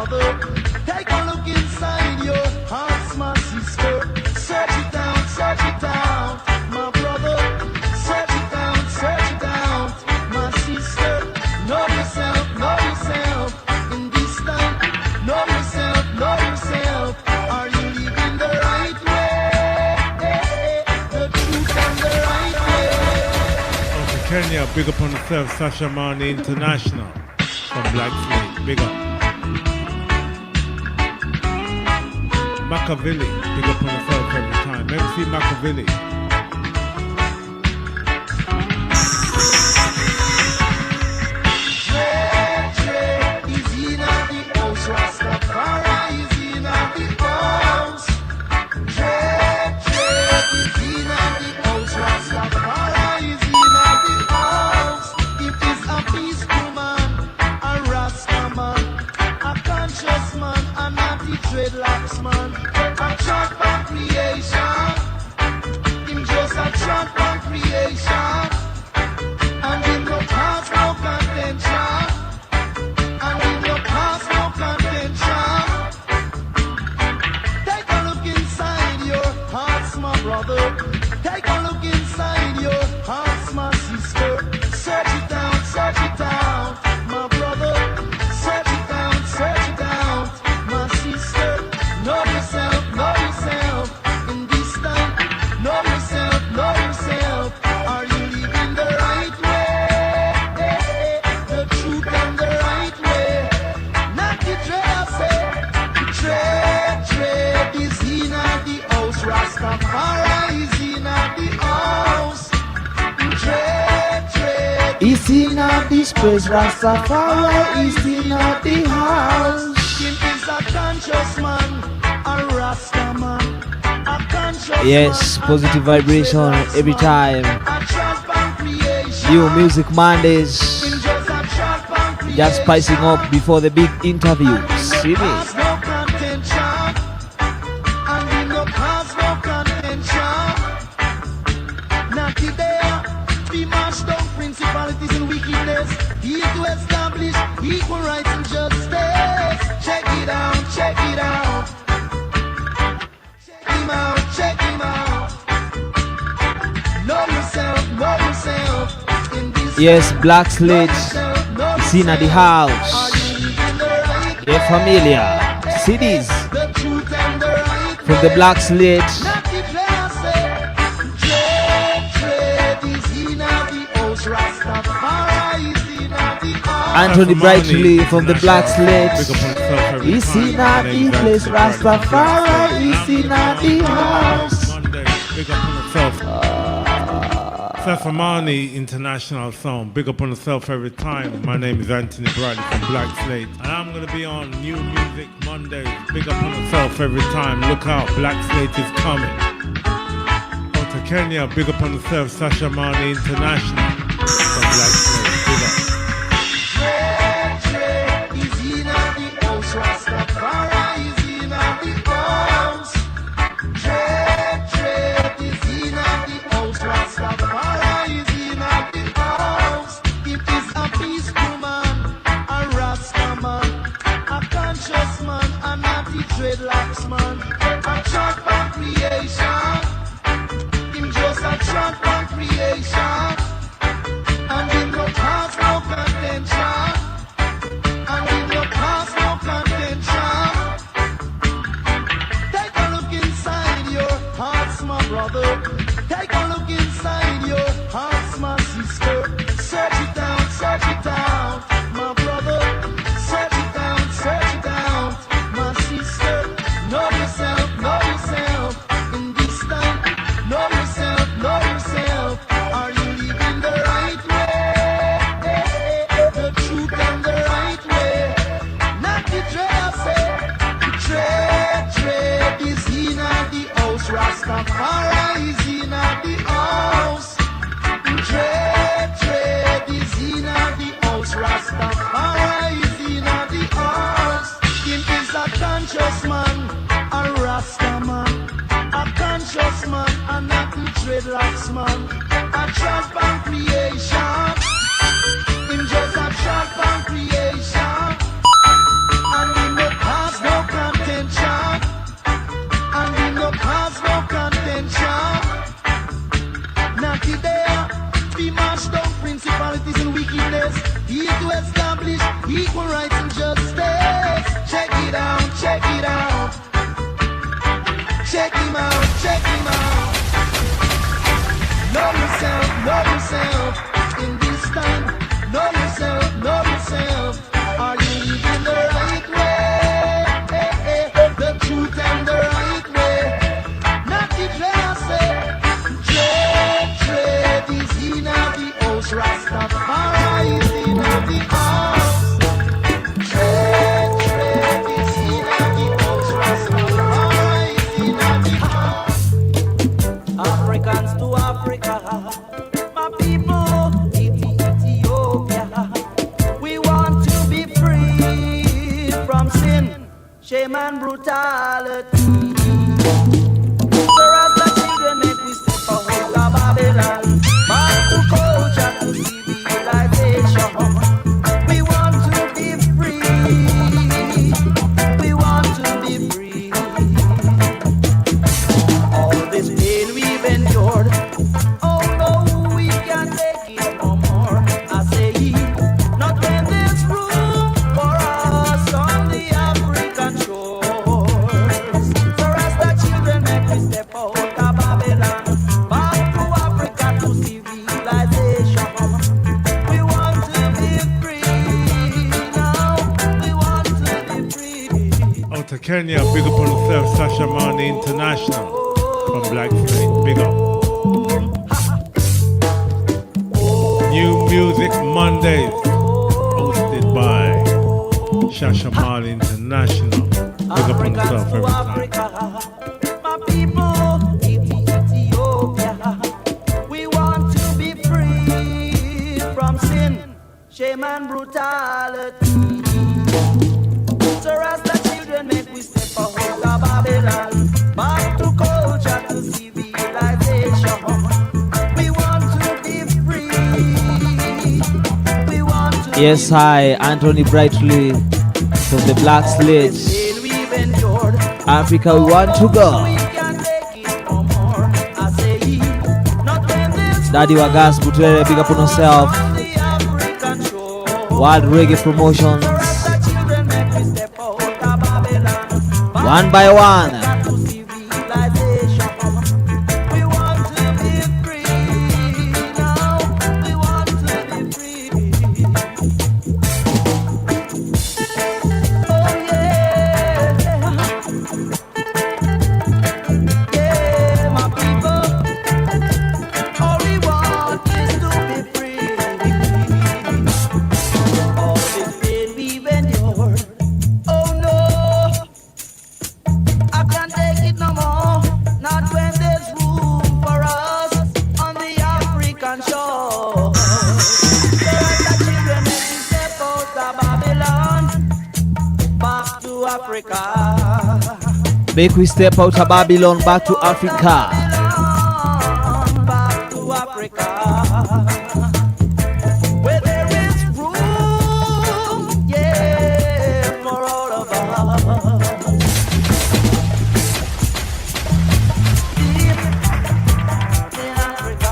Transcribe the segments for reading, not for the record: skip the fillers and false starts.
brother. Take a look inside your heart, my sister. Search it out, my brother. Search it out, my sister. Know yourself in this time. Know yourself. Are you living the right way? The truth and the right way. Okay, Kenya, big up on yourself. Sasha Marnie International from Black Slate, big up. Machiavelli, big up on yourself every time. MC Machiavelli. Dreadlocks man, a chant for creation. Him just a chant for creation. And him no cause no contention. Take a look inside your hearts, my brother. Take a look inside your hearts, my sister. Search it out, my brother. Search it out, my sister. Know yourself in this time. Know yourself. Are you living the right way? The truth and the right way. Not the dread, I say. Dread is in the house. Rastafari is in the house. Dread is in this place. Rastafari is in the house. Him is a conscious man. Yes, positive vibration every time. New Music Mondays. Just spicing up before the big interview. See me. Principalities and wickedness. He is to establish equal rights and justice. Check it out. Check him out. Know yourself. Yes, Black Slate. Seen at the house. Yeah, familiar. Cities. From the Black Slate. Anthony Brightly from the Black Slate. Is in the place. Rastafari is in the house. Big up on yourself. Safamani International Sound. Big up on yourself every time. My name is Anthony Brightly from Black Slate. And I'm going to be on New Music Mondays. Big up on yourself every time. Look out, Black Slate is coming. Out to Kenya, big up on yourself. Sasha Marnie International from Black Slate. Big up. Dreadlocks man, a chant for creation. Him just a chant for creation. And him no cause no contention. Take a look inside your hearts, my brother. Take a look inside your hearts, my sister. Search it out, my brother. Search it out, my sister. Know yourself in this time. Know yourself. Are you living the right way? The truth and the right way. Not the dread, I say. Dread is in the house. Rastafari is in the house. Dread is in the house. Rastafari is in the house. Him is a conscious man, a Rasta man, a conscious man, and not the dreadlocks man. A chant for creation. Him just a chant for creation. And him no injustice. Check it out, check it out. Check him out, check him out. Know yourself in this time. Know yourself. Are you living the right way? The truth and the right way. Not the classy. Trade is in the house. Rastafari is in the house. Trade is in the house. Rastafari is in the house. Africans to Africa, my people, Ethiopia. We want to be free from sin, shame and brutality. So as the children make we step away from Babylon, back to culture, to civilization. We want to be free. We want to be free. All this pain we've endured, oh no, we can't take it no more. I say, not when there's room for us on the African shores. So as the children make we step out of Babylon, back to Africa, to civilization. We want to be free now. We want to be free. Out to Kenya, big up on yourself, Sasha Mani International from Black Slate, big up. New Music Mondays, hosted by Shasha Mali International. Big up on yourself every time. My people, Ethiopia. We want to be free from sin, shame and brutality. So as the children make we step out of Babylon, back to culture, to civilization. We want to be free. We want to Yes, hi, Anthony Brightly from the Black Slate. pain we've endured. Africa, we want to go. We can't take it no more. I say, not when there's Daddy Wagas Butere, big up on yourself. on the African shore. Wild Reggae Promotions, The children make we step out of Babylon, back one by one. to civilization. We want to be free now. We want to be free. Oh yeah, yeah, my people. All we want is to be free. All this pain we've endured. Oh no, I can't take it no more. Not when there's room for us on the African shore. There are the children making step out of Babylon, back to Africa. Make we step out of Babylon back to Africa. Babylon, back to Africa. Where there is room, yeah, for all of us. Deep in Africa.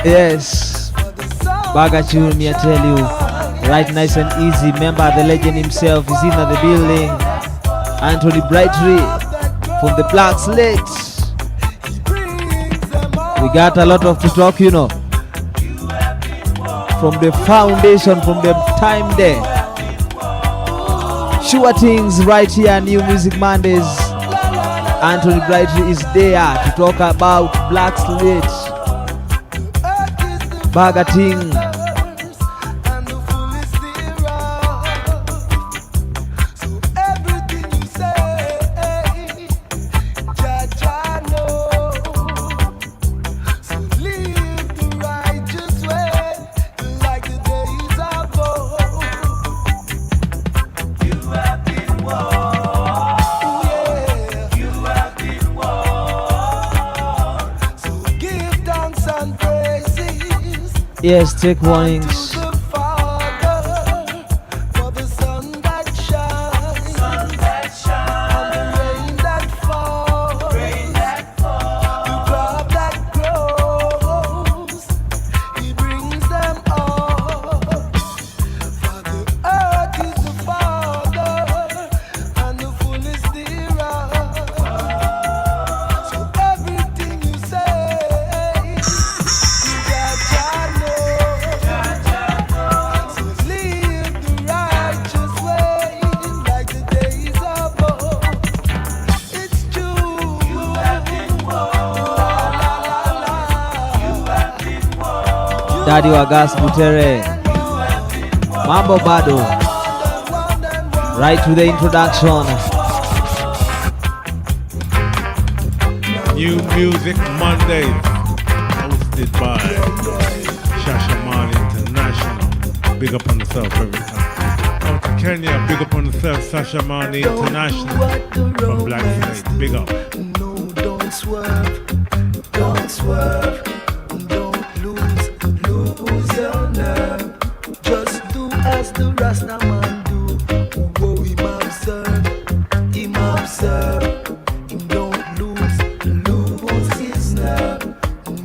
Yes, Baga tune, me I tell you, right nice and easy. Remember the legend himself is in the building. Anthony Brightry from the Black Slate. We got a lot of to talk, you know. From the foundation, from the time there. Sure things right here, New Music Mondays. Anthony Brightry is there to talk about Black Slate. Baga ting. And the fullest thereof. So everything you say, Jah Jah know. So live the righteous way, like the days of old. You have been warned. Yeah. You have been warned. So give thanks and praises. Yes, take warnings. To the Father for the sun that shines, and the rain that falls, the crop that grows. He brings them all. For the earth is the Father, and the fullness thereof. So everything you say, Jah Jah know. So live the righteous way, like the days of old. It's true. You have been warned. You have been warned. Daddy Wagas Butere. Mambo Bado. Right to the introduction. New Music Mondays, hosted by Shashaman International. Big up on yourself every time. Out to Kenya, big up on yourself, Shashaman International. From Black Slate, big up. No, don't swerve, don't lose your nerve. Just do as the Rasta man do. Whoa, him observe, him don't lose his nerve.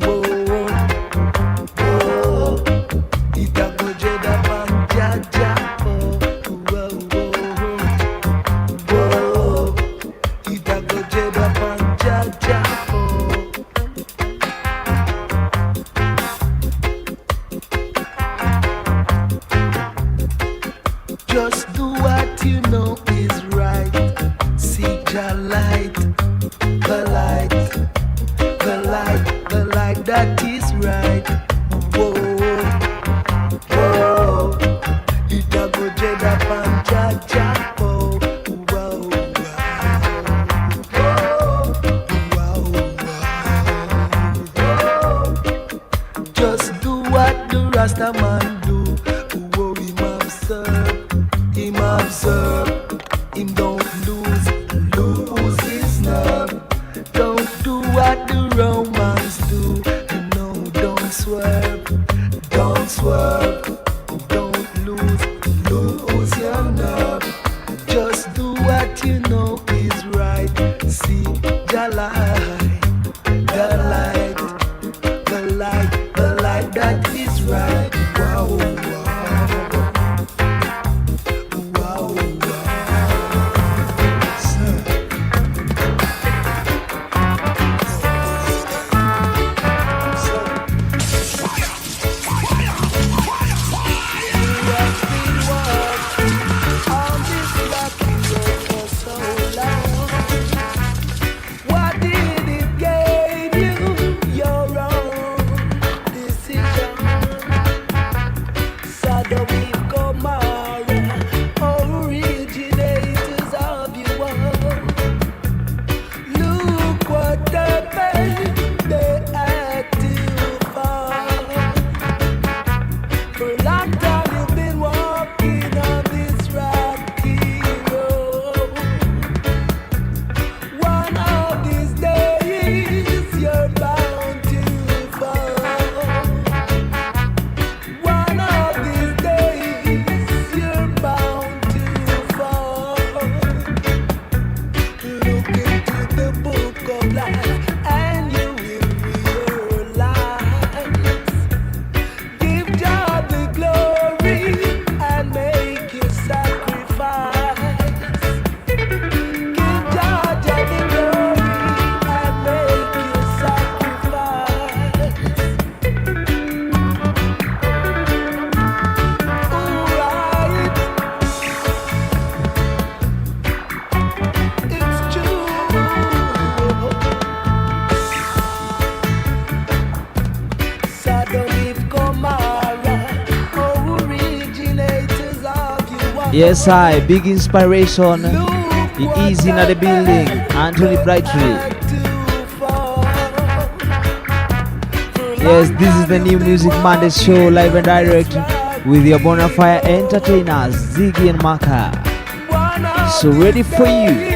Whoa, ita go jeda pan Jah Jah. Whoa, ita go jeda pan Jah Jah. Just do what you know is right. Seek your light, the light, the light, the light that is right. Whoa, whoa, ita go jeda pan Jah Jah. Just do what the Rasta man do. Whoa, him observe, him don't lose his nerve. Don't do what the Romans do. No, don't swerve, don't lose your nerve. Just do what you know is right. See the light, the light, the light, the light that is right. Wow, wow, wow. On this lucky road for so long. What did it give you? Your own decision. Yes, I big inspiration. He is in the building. Anthony Brightry. Yes, this is the New Music Monday show, live and direct with your bonafide entertainers, Ziggy and Maka. So ready for you.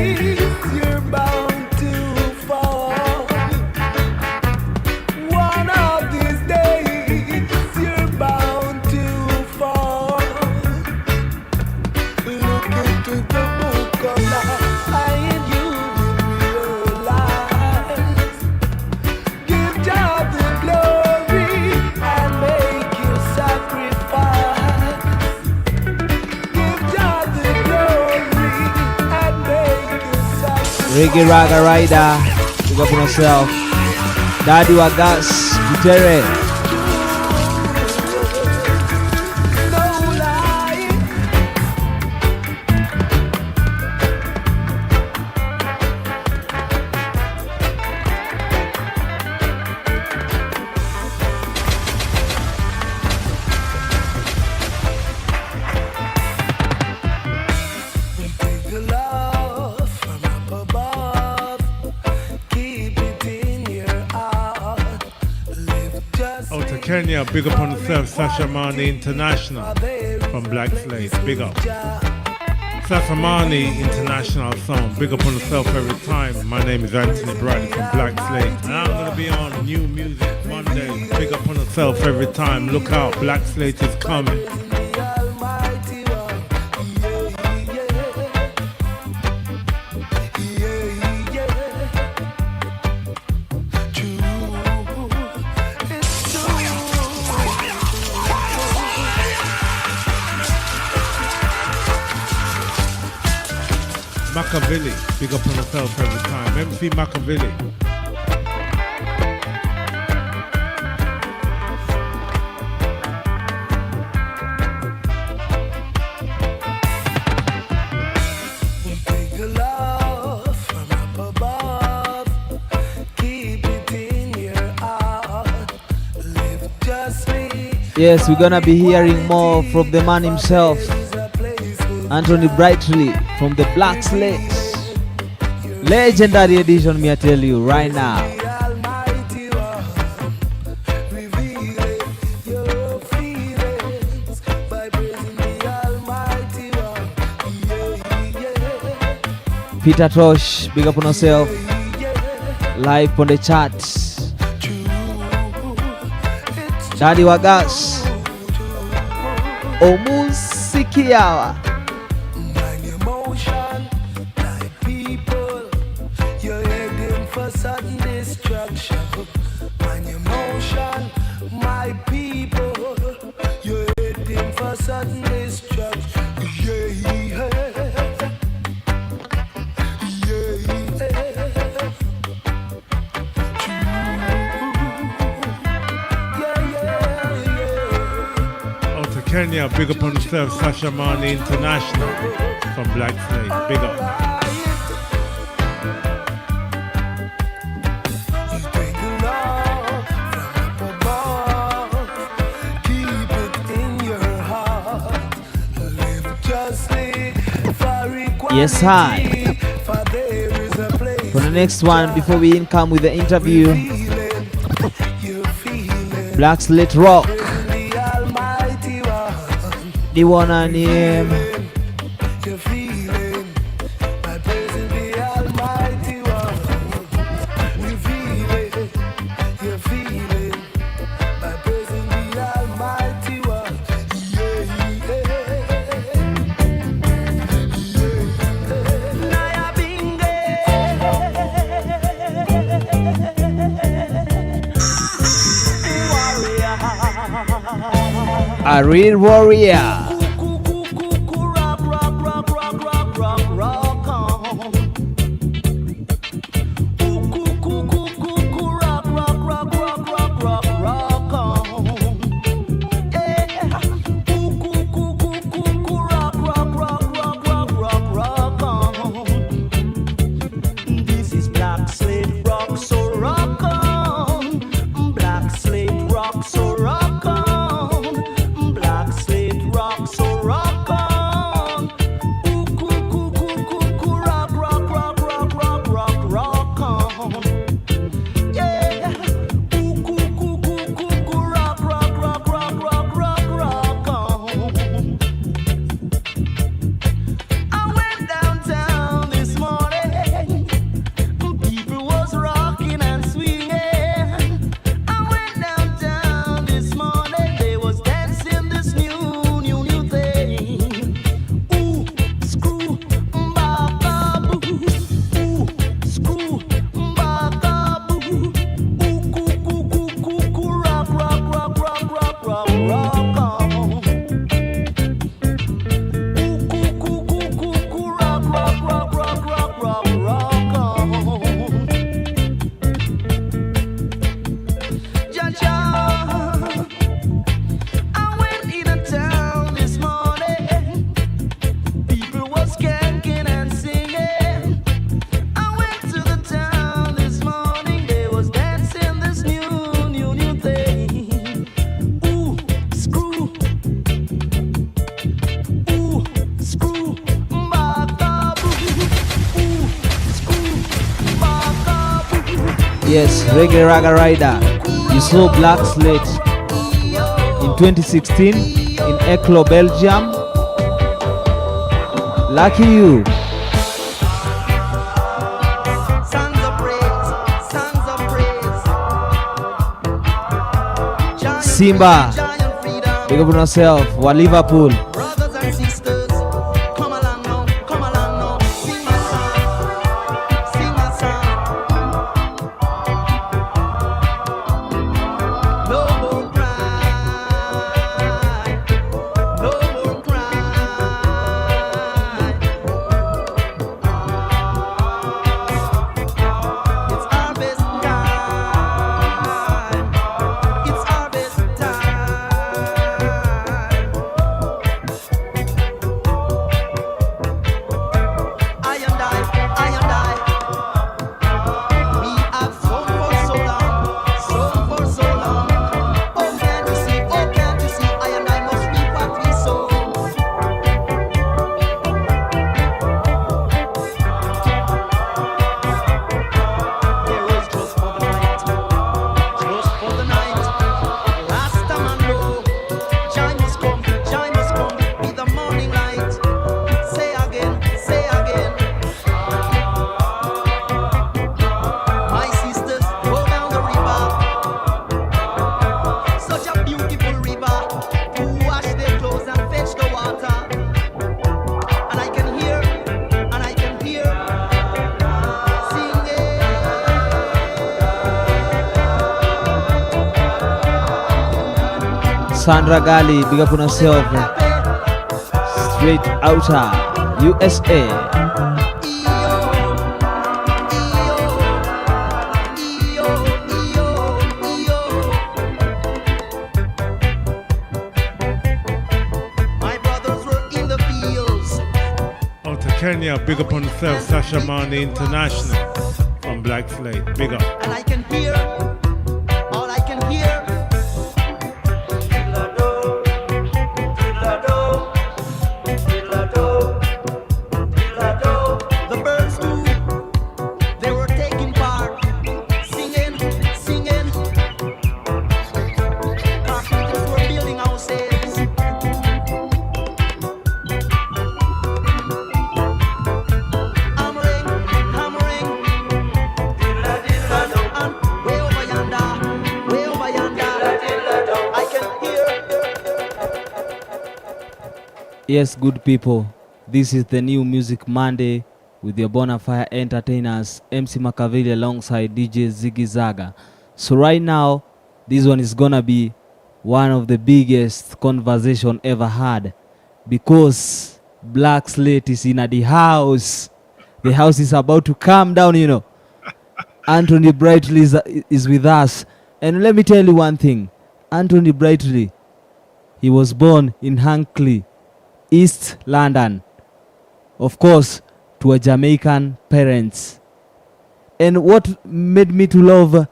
Reggae Raga Rider, pick up on yourself. Daddy Wagas, Guterre. Kenya, big up on yourself, Sasha Mani International from Black Slate, big up. Sasha Mani International song, big up on yourself every time. My name is Anthony Bradley from Black Slate, and I'm going to be on New Music Monday, big up on yourself every time. Look out, Black Slate is coming. Machiavelli, big up on yourself every time. MC Machiavelli. Yes, we're gonna be hearing more from the man himself, Anthony Brightly from the Black Slate. Legendary edition, me I tell you right now. Peter Tosh, big up on yourself. Live on the charts. Daddy Wagas. Omusikiawa. Sudden destruction, my emotion, my people, you're heading for sudden destruction. Yeah, yeah, yeah. Out to Kenya, big up on yourself, Sasha Mani International from Black Slate, big up. Yes, hi. For the next one, before we come with the interview, Black Slate Rock. The one I name. A real warrior. This is Black Slate rock, so rock on. Black Slate rock, so rock on. Black Slate rock, so rock on. Yes, Reggae Raga Rider. You saw Black Slate in 2016 in Eclo, Belgium. Lucky you. Songs of praise, songs of praise. Giant Simba, freedom, giant freedom. big up on yourself. Wa Liverpool. Brothers and sisters, come along now, sing my song, sing my song. No more cry, no more cry. It's harvest time, it's harvest time. I and I, we have sown for so long, sown for so long. Oh, can't you see, I and I must reap what we sow. There is just for the night, just for the night. Rasta man know, joy must come, be the morning light. Say again, say again. My sisters, go down the river. Such a beautiful river to wash their clothes and fetch the water. And I can hear Sandra Gali, big up on yourself. Straight outer USA. My brothers were in the fields. Out to Kenya, big up on yourself. Sasha Mani International from Black Slate. Big up. And I can hear, all I can hear. The birds too, they were taking part, singing. Carpenters were building houses. Hammering. And way over yonder, I can hear. Yes, good people. This is the new Music Monday with your Bonafire entertainers, MC Makaveli alongside DJ Ziggy Zaga. So right now, this one is gonna be one of the biggest conversation ever had because Black Slate is in the house. The house is about to calm down, you know. Anthony Brightly is with us. And let me tell you one thing. Anthony Brightly, he was born in Hackney, East London. Of course, to a Jamaican parents. And what made me to love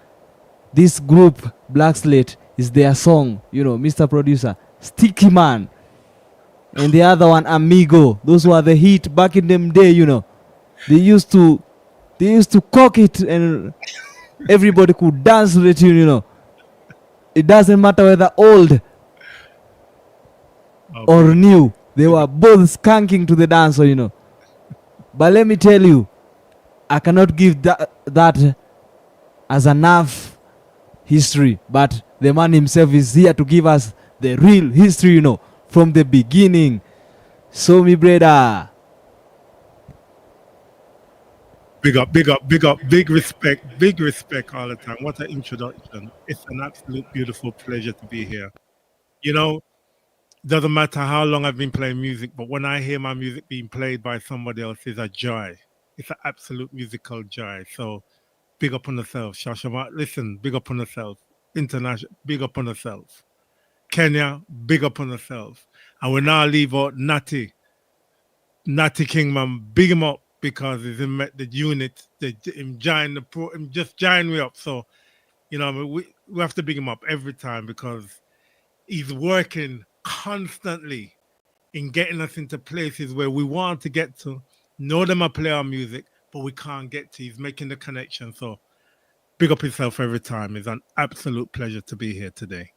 this group, Black Slate, is their song, you know, Mr. Producer, Sticksman. And the other one, Amigo. Those were the hit back in them day, you know. They used to cock it and everybody could dance to the tune, you know. It doesn't matter whether old or new. They were both skanking to the dance, you know. But let me tell you, I cannot give that as enough history. But the man himself is here to give us the real history, you know, from the beginning. So, me brother. Big up, big respect all the time. What an introduction. It's an absolute beautiful pleasure to be here. You know, doesn't matter how long I've been playing music, but when I hear my music being played by somebody else, it's a joy. It's an absolute musical joy. So big up on yourself. Shashama, listen, big up on yourself. International, big up on yourself. Kenya, big up on yourself. And we now leave out Natty Kingman, big him up because he's in the unit. Him just join me up. So, you know, we have to big him up every time because he's working constantly in getting us into places where we want to get to. Know them I play our music, but we can't get to. He's making the connection. So Big up yourself every time. It's an absolute pleasure to be here today.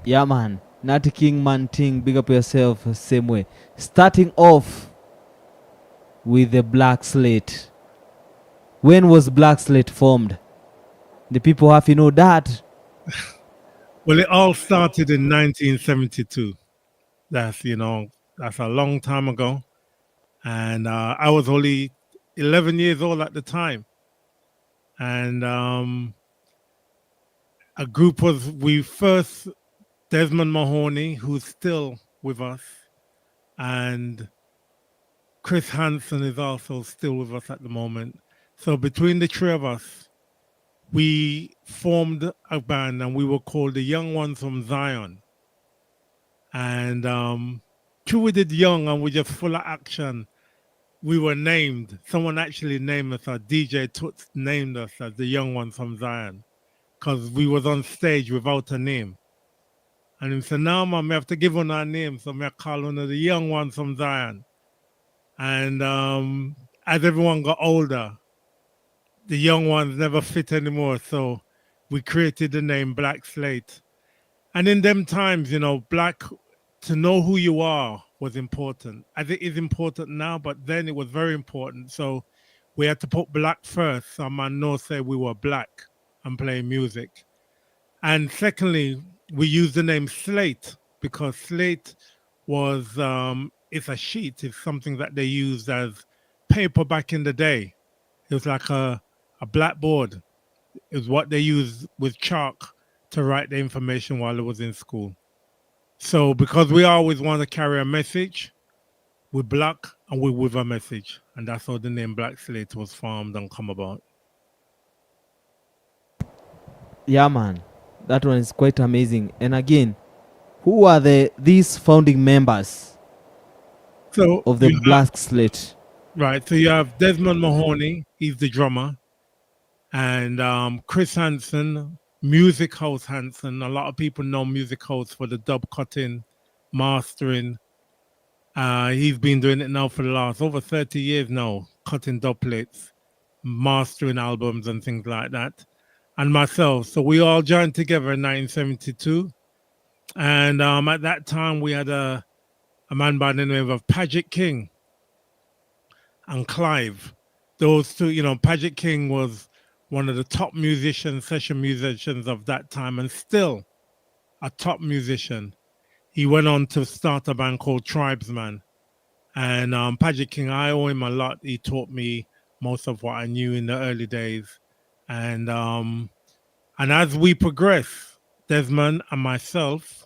Yeah, man. Natty King Man Ting, big up yourself, same way. Starting off with the Black Slate. When was Black Slate formed? The people have to know that. Well, it all started in 1972. That's a long time ago. And I was only 11 years old at the time. And we first, Desmond Mahoney, who's still with us, and Chris Hansen is also still with us at the moment. So between the three of us, we formed a band and we were called the Young Ones from Zion. And true, we did young and we just full of action. We were named. Someone actually named us. Our DJ Toots named us as the Young Ones from Zion because we was on stage without a name. And he said, "Now, man, we have to give on our name, so we call one of the Young Ones from Zion." And as everyone got older, the young ones never fit anymore. So we created the name Black Slate. And in them times, black, to know who you are was important. As it is important now, but then it was very important. So we had to put black first. So man know say we were black and playing music. And secondly, we used the name Slate because Slate was it's a sheet. It's something that they used as paper back in the day. It was like a blackboard. It was what they used with chalk to write the information while I was in school. So because we always want to carry a message, we're black and we're with a message. And that's how the name Black Slate was formed and come about. Yeah, man. That one is quite amazing. And again, who are these founding members So of the Black Slate? Right. So you have Desmond Mahoney, he's the drummer, and Chris Hansen, Music House Hansen. A lot of people know Music House for the dub cutting, mastering. He's been doing it now for the last over 30 years now, cutting dub plates, mastering albums and things like that. And myself. So we all joined together in 1972. And at that time, we had a man by the name of Paget King and Clive. Those two, Paget King was one of the top session musicians of that time, and still a top musician. He went on to start a band called Tribesman. And Paget King, I owe him a lot. He taught me most of what I knew in the early days. And as we progress, Desmond and myself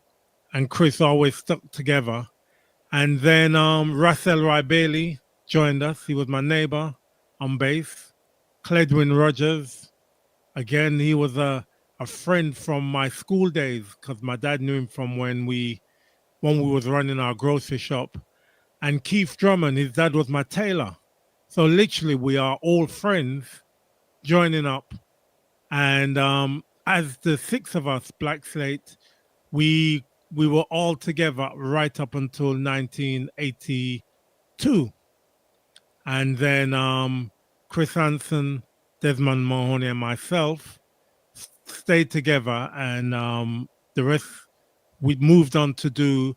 and Chris always stuck together. And then Russell Ry Bailey joined us. He was my neighbor on bass. Cledwin Rogers, again, he was a friend from my school days because my dad knew him from when we was running our grocery shop. And Keith Drummond, his dad was my tailor. So literally we are all friends joining up. And as the six of us, Black Slate, we were all together right up until 1982. And then Chris Hansen, Desmond Mahoney, and myself stayed together. And the rest, we moved on to do,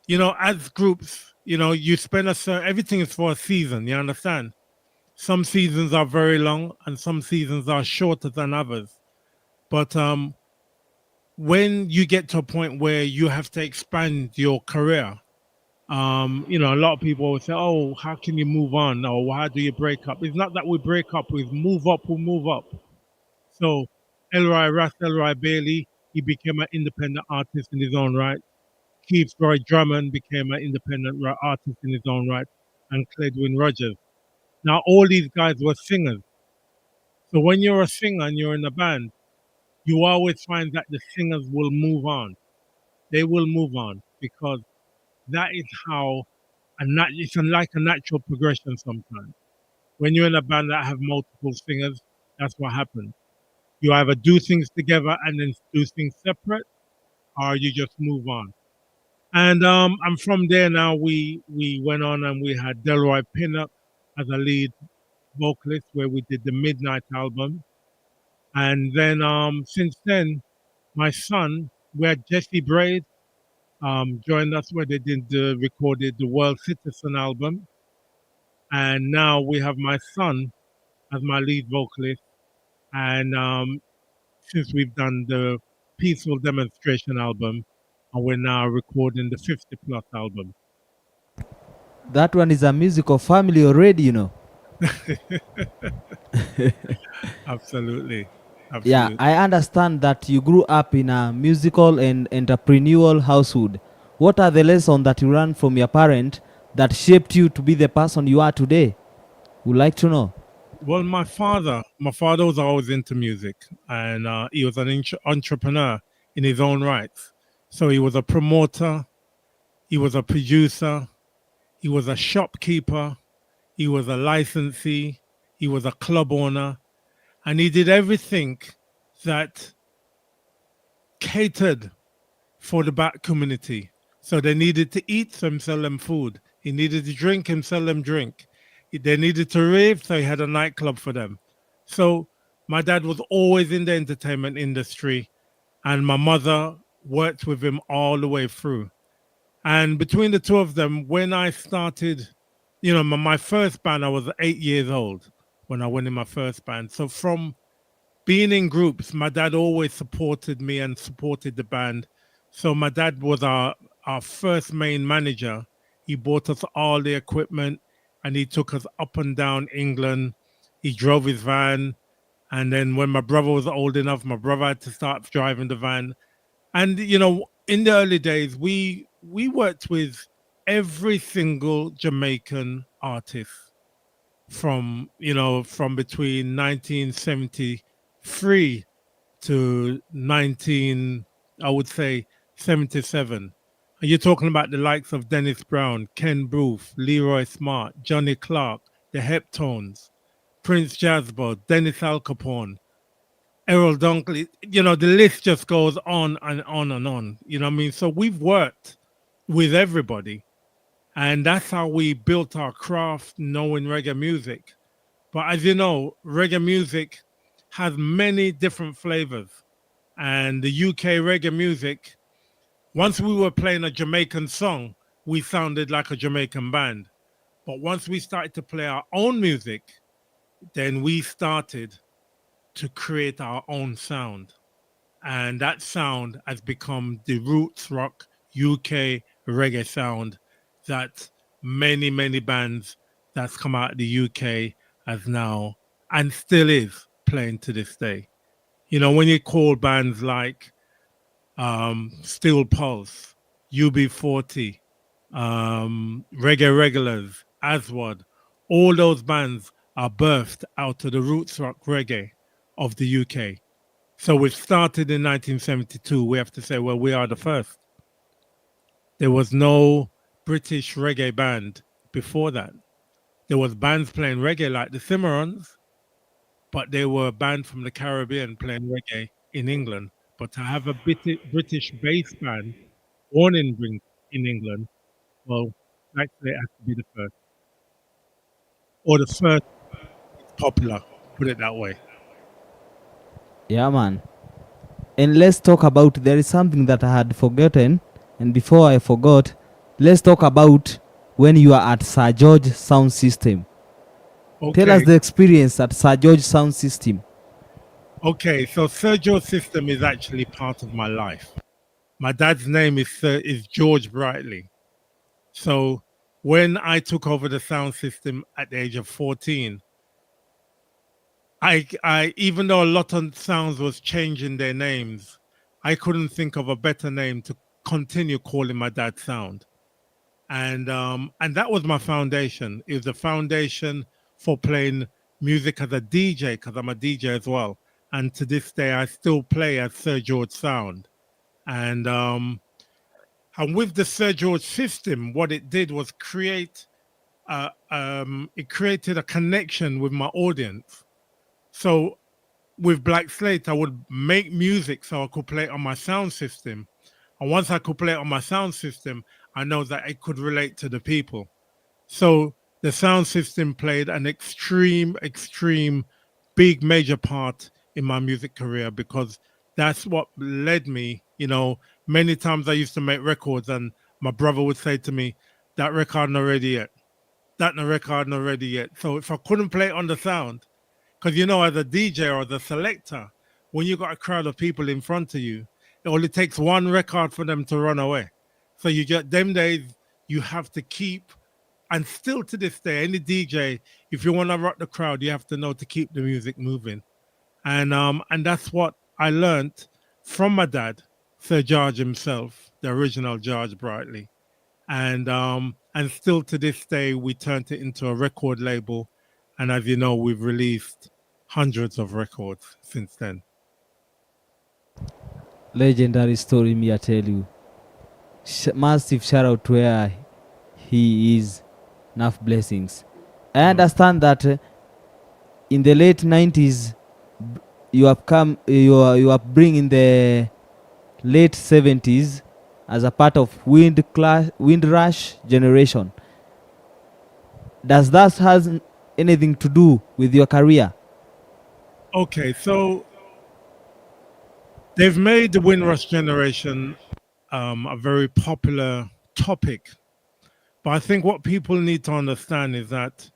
as groups, you spend everything is for a season, you understand? Some seasons are very long and some seasons are shorter than others. But when you get to a point where you have to expand your career, a lot of people will say, "Oh, how can you move on? Or how do you break up?" It's not that we break up; we move up. We move up. So, Elroy Bailey, he became an independent artist in his own right. Keith Roy Drummond became an independent artist in his own right, and Cledwin Rogers. Now, all these guys were singers. So when you're a singer and you're in a band, you always find that the singers will move on. They will move on because that is how it's like a natural progression sometimes. When you're in a band that have multiple singers, that's what happens. You either do things together and then do things separate, or you just move on. And from there now we went on and we had Delroy Pinnock as a lead vocalist where we did the Midnight album. And then since then, my son, we had Jesse Braid joined us where they did recorded the World Citizen album. And now we have my son as my lead vocalist. And since we've done the Peaceful Demonstration album, and we're now recording the 50 plus album. That one is a musical family already, you know. Absolutely. Yeah, Absolutely. I understand that you grew up in a musical and entrepreneurial household. What are the lessons that you learned from your parent that shaped you to be the person you are today? Would like to know. Well, my father was always into music, and he was an entrepreneur in his own rights. So he was a promoter, he was a producer, he was a shopkeeper, he was a licensee, he was a club owner, and he did everything that catered for the black community. So they needed to eat, so him sell them food. He needed to drink, him sell them drink. They needed to rave, so he had a nightclub for them. So my dad was always in the entertainment industry, and my mother worked with him all the way through. And between the two of them, when I started, my first band, I was 8 years old when I went in my first band. So from being in groups, my dad always supported me and supported the band. So my dad was our first main manager. He bought us all the equipment and he took us up and down England. He drove his van. And then when my brother was old enough, my brother had to start driving the van. And in the early days, we worked with every single Jamaican artist from between 1973 to 19, I would say, 77. And you're talking about the likes of Dennis Brown, Ken Booth, Leroy Smart, Johnny Clark, the Heptones, Prince Jasper, Dennis Al Capone, Errol Dunkley. The list just goes on and on and on. You know what I mean? So we've worked with everybody. And that's how we built our craft, knowing reggae music. But as you know, reggae music has many different flavors. And the UK reggae music, once we were playing a Jamaican song, we sounded like a Jamaican band. But once we started to play our own music, then we started to create our own sound. And that sound has become the roots rock UK reggae sound that many bands that's come out of the UK has now and still is playing to this day. When you call bands like Steel Pulse, UB40, Reggae Regulars, Aswad, all those bands are birthed out of the roots rock reggae of the UK. So we started in 1972. We have to say, well, we are the first. There was no British reggae band before that. There was bands playing reggae like the Cimarrons, but they were a band from the Caribbean playing reggae in England. But to have a British bass band born in England, well, actually it has to be the first. Or the first popular, put it that way. Yeah, man. And let's talk about, there is something that I had forgotten. And before I forgot, let's talk about when you are at Sir George Sound System. Okay. Tell us the experience at Sir George Sound System. Okay, so Sergio System is actually part of my life. My dad's name is George Brightly. So when I took over the sound system at the age of 14, I even though a lot of sounds was changing their names, I couldn't think of a better name to continue calling my dad sound. And that was my foundation. It was the foundation for playing music as a DJ, because I'm a DJ as well. And to this day, I still play as Sir George Sound. And with the Sir George system, what it did was it created a connection with my audience. So with Black Slate, I would make music so I could play it on my sound system. And once I could play it on my sound system, I know that it could relate to the people. So the sound system played an extreme, big major part in my music career because that's what led me. Many times I used to make records, and my brother would say to me, "That record not ready yet. That no record not ready yet." So if I couldn't play it on the sound, because as a DJ or the selector, when you got a crowd of people in front of you, it only takes one record for them to run away. So you get them days you have to keep, and still to this day, any DJ, if you want to rock the crowd, you have to know to keep the music moving. And that's what I learned from my dad, Sir George himself, the original George Brightly. And still to this day we turned it into a record label, and as you know, we've released hundreds of records since then. Legendary story, me I tell you. Massive shout out to where he is. Enough blessings. I understand that in the late 90s you have come you are bringing the late 70s as a part of wind rush generation. Does that has anything to do with your career? Okay, so they've made the Windrush generation a very popular topic, but I think what people need to understand is that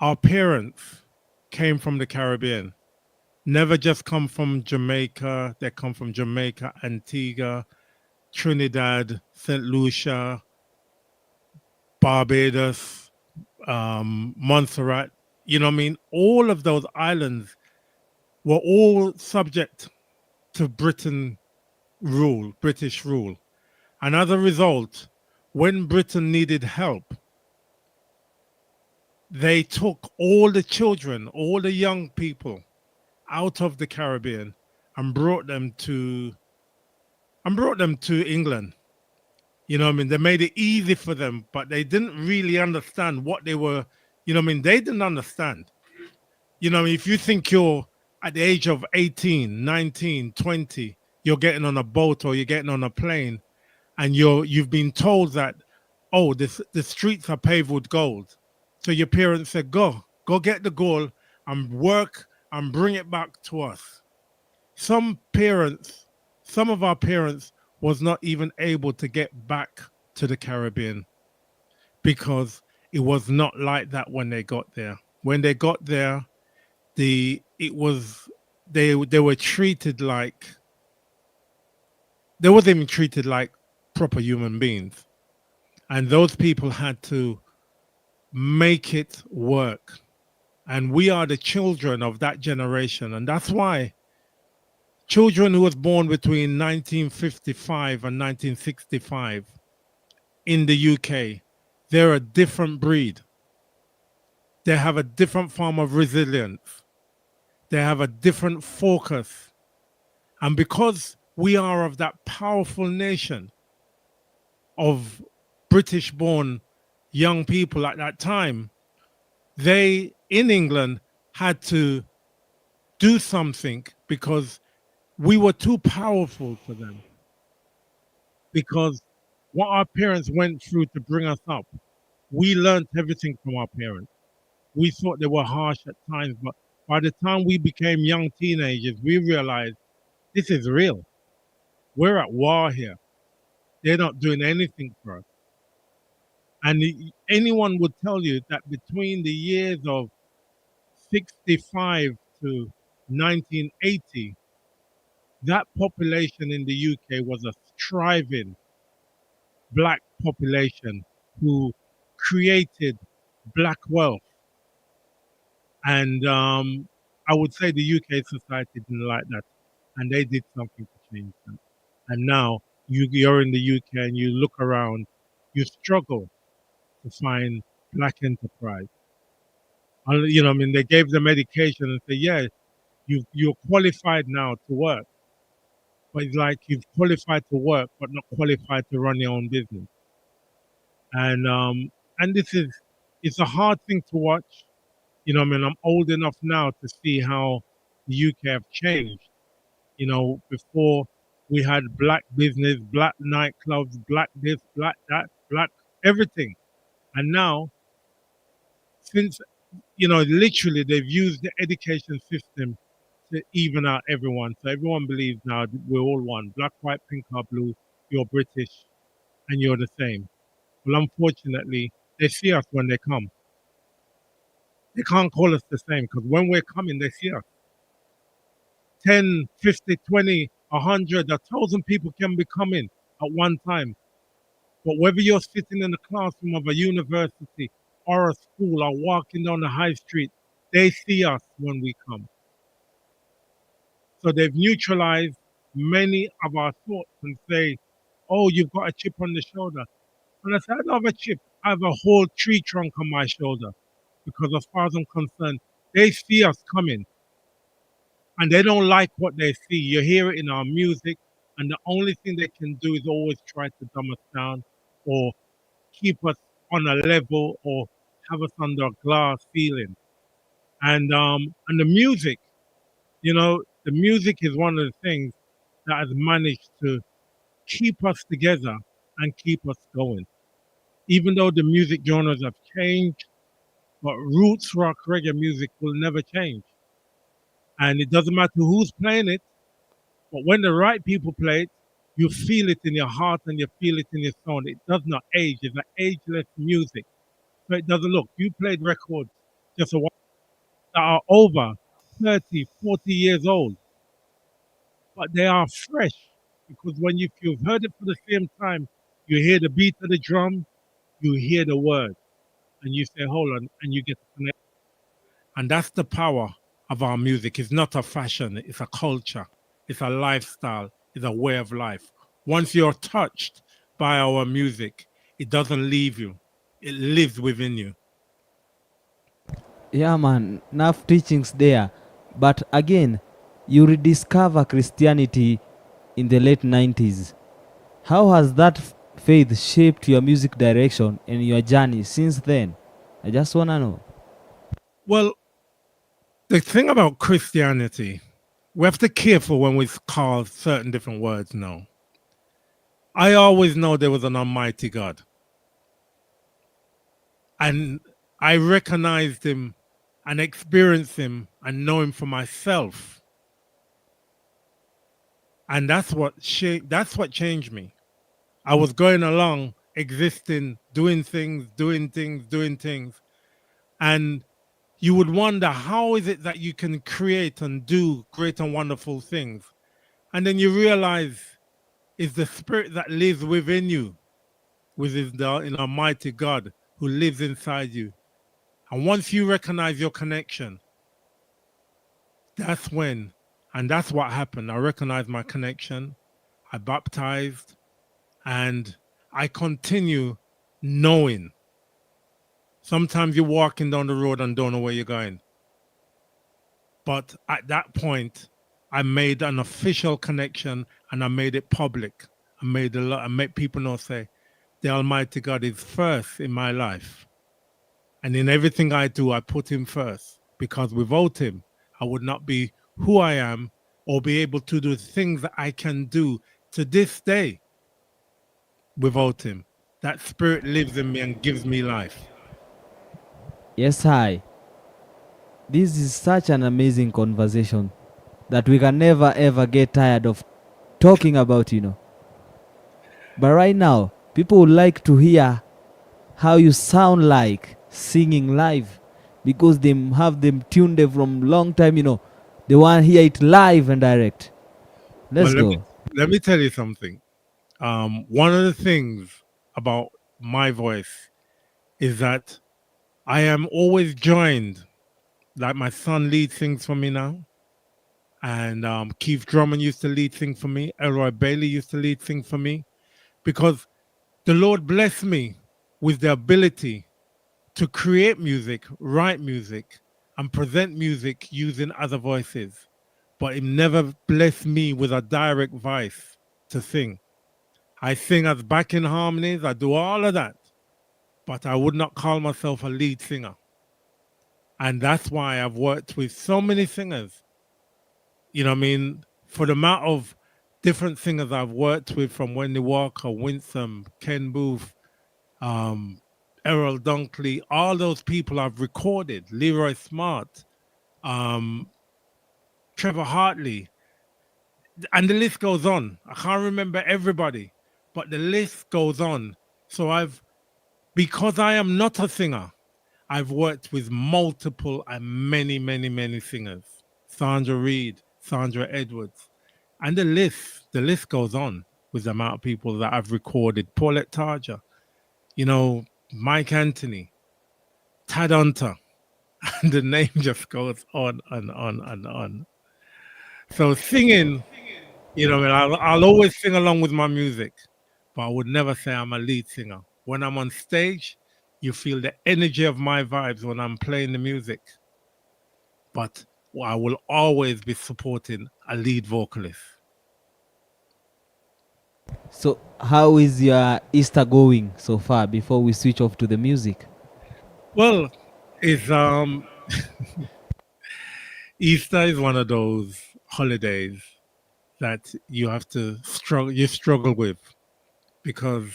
our parents came from the Caribbean. Never just come from Jamaica. They come from Jamaica, Antigua, Trinidad, St. Lucia, Barbados, Montserrat. You know what I mean? All of those islands were all subject to British rule. And as a result, when Britain needed help, they took all the children, all the young people out of the Caribbean and brought them to England. You know what I mean? They made it easy for them, but they didn't really understand what they were, you know what I mean? They didn't understand. You know, if you think you're at the age of 18, 19, 20, you're getting on a boat or you're getting on a plane, and you've been told that, oh, the streets are paved with gold. So your parents said, go get the gold and work and bring it back to us. Some parents, some of our parents was not even able to get back to the Caribbean because it was not like that when they got there. When they got there, it was they were treated like they wasn't even treated like proper human beings. And those people had to make it work. And we are the children of that generation. And that's why children who was born between 1955 and 1965 in the UK, they're a different breed. They have a different form of resilience. They have a different focus. And because we are of that powerful nation of British born young people at that time, they in England had to do something because we were too powerful for them. Because what our parents went through to bring us up, we learned everything from our parents. We thought they were harsh at times, but by the time we became young teenagers, we realized this is real. We're at war here. They're not doing anything for us. And anyone would tell you that between the years of 65 to 1980, that population in the UK was a thriving black population who created black wealth. And I would say the UK society didn't like that. And they did something to change that. And now you're in the UK and you look around, you struggle to find black enterprise. You know, I mean, they gave them education and say, yeah, you're qualified now to work. But it's like you've qualified to work, but not qualified to run your own business. And it's a hard thing to watch. You know, I mean, I'm old enough now to see how the UK have changed. You know, before we had black business, black nightclubs, black this, black that, black everything. And now since, literally they've used the education system to even out everyone. So everyone believes now that we're all one. Black, white, pink, or blue. You're British and you're the same. Well, unfortunately, they see us when they come. They can't call us the same because when we're coming, they see us. 10, 50, 20, 100, 1,000 people can be coming at one time. But whether you're sitting in the classroom of a university or a school or walking down the high street, they see us when we come. So they've neutralized many of our thoughts and say, oh, you've got a chip on the shoulder. And I said, I don't have a chip. I have a whole tree trunk on my shoulder. Because as far as I'm concerned, they see us coming and they don't like what they see. You hear it in our music, and the only thing they can do is always try to dumb us down or keep us on a level or have us under a glass ceiling. And the music, the music is one of the things that has managed to keep us together and keep us going. Even though the music genres have changed, but roots rock reggae music will never change. And it doesn't matter who's playing it, but when the right people play it, you feel it in your heart and you feel it in your soul. It does not age. It's an ageless music. So it doesn't look. You played records just a while that are over 30, 40 years old, but they are fresh because if you've heard it for the same time, you hear the beat of the drum, you hear the word, and you say, hold on, and you get to connect. And that's the power of our music. It's not a fashion, it's a culture, it's a lifestyle, it's a way of life. Once you're touched by our music, it doesn't leave you, it lives within you. Yeah, man, enough teachings there. But again, you rediscover Christianity in the late 90s. How has that faith shaped your music direction and your journey since then? I just want to know. Well, the thing about Christianity, we have to be careful when we call certain different words now. I always know there was an almighty God. And I recognized him and experienced him and know him for myself. And that's what changed me. I was going along, existing, doing things. And you would wonder, how is it that you can create and do great and wonderful things? And then you realize it's the spirit that lives within you, which is an almighty God who lives inside you. And once you recognize your connection, that's when, and that's what happened. I recognized my connection. I baptized, and I continue knowing. Sometimes you're walking down the road and don't know where you're going. But at that point, I made an official connection and I made it public. I made people know, say, the Almighty God is first in my life. And in everything I do, I put him first, because without him, I would not be who I am or be able to do things that I can do to this day without him. That spirit lives in me and gives me life. Yes, hi. This is such an amazing conversation that we can never ever get tired of talking about, But right now, people would like to hear how you sound like singing live, because they have them tuned there from long time, They want to hear it live and direct. Let's Well, go. let me tell you something. One of the things about my voice is that I am always joined, like my son leads things for me now. And Keith Drummond used to lead things for me. Elroy Bailey used to lead things for me, because the Lord blessed me with the ability to create music, write music, and present music using other voices. But it never blessed me with a direct voice to sing. I sing as backing harmonies, I do all of that, but I would not call myself a lead singer. And that's why I've worked with so many singers. You know what I mean? For the amount of different singers I've worked with, from Wendy Walker, Winsome, Ken Booth, Errol Dunkley, all those people I've recorded, Leroy Smart, Trevor Hartley, and the list goes on. I can't remember everybody, but the list goes on. So because I am not a singer, I've worked with multiple and many singers. Sandra Reed, Sandra Edwards, and the list goes on with the amount of people that I've recorded. Paulette Tarja, Mike Anthony, Tad Hunter, and the name just goes on and on and on. So singing, I'll always sing along with my music, but I would never say I'm a lead singer. When I'm on stage, you feel the energy of my vibes when I'm playing the music. But I will always be supporting a lead vocalist. So how is your Easter going so far before we switch off to the music? Well, it's Easter is one of those holidays that you have to struggle with, because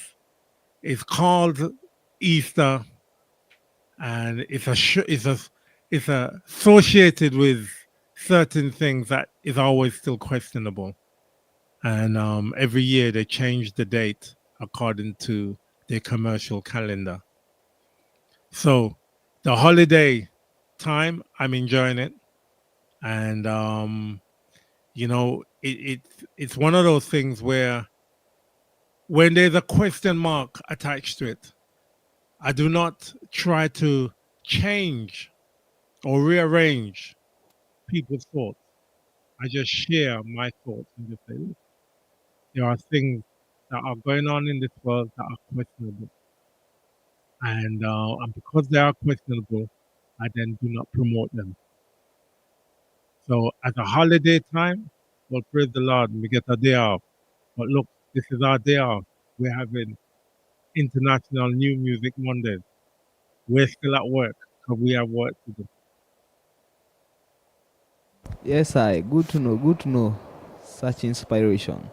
it's called Easter and it's associated with certain things that is always still questionable. And every year they change the date according to their commercial calendar. So the holiday time, I'm enjoying it. And, it's one of those things where when there's a question mark attached to it, I do not try to change or rearrange people's thoughts. I just share my thoughts and just say, look, there are things that are going on in this world that are questionable. And because they are questionable, I then do not promote them. So at a holiday time, well, praise the Lord, we get a day off. But look, this is our day off. We're having International New Music Mondays. We're still at work because we have work to do. Yes, good to know. Such inspiration.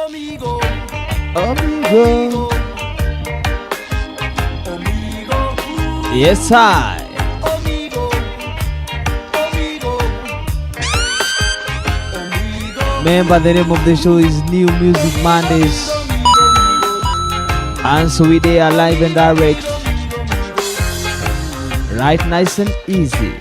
Amigo. Yes, Remember, the name of the show is New Music Mondays, and so we there live and direct, right, nice and easy.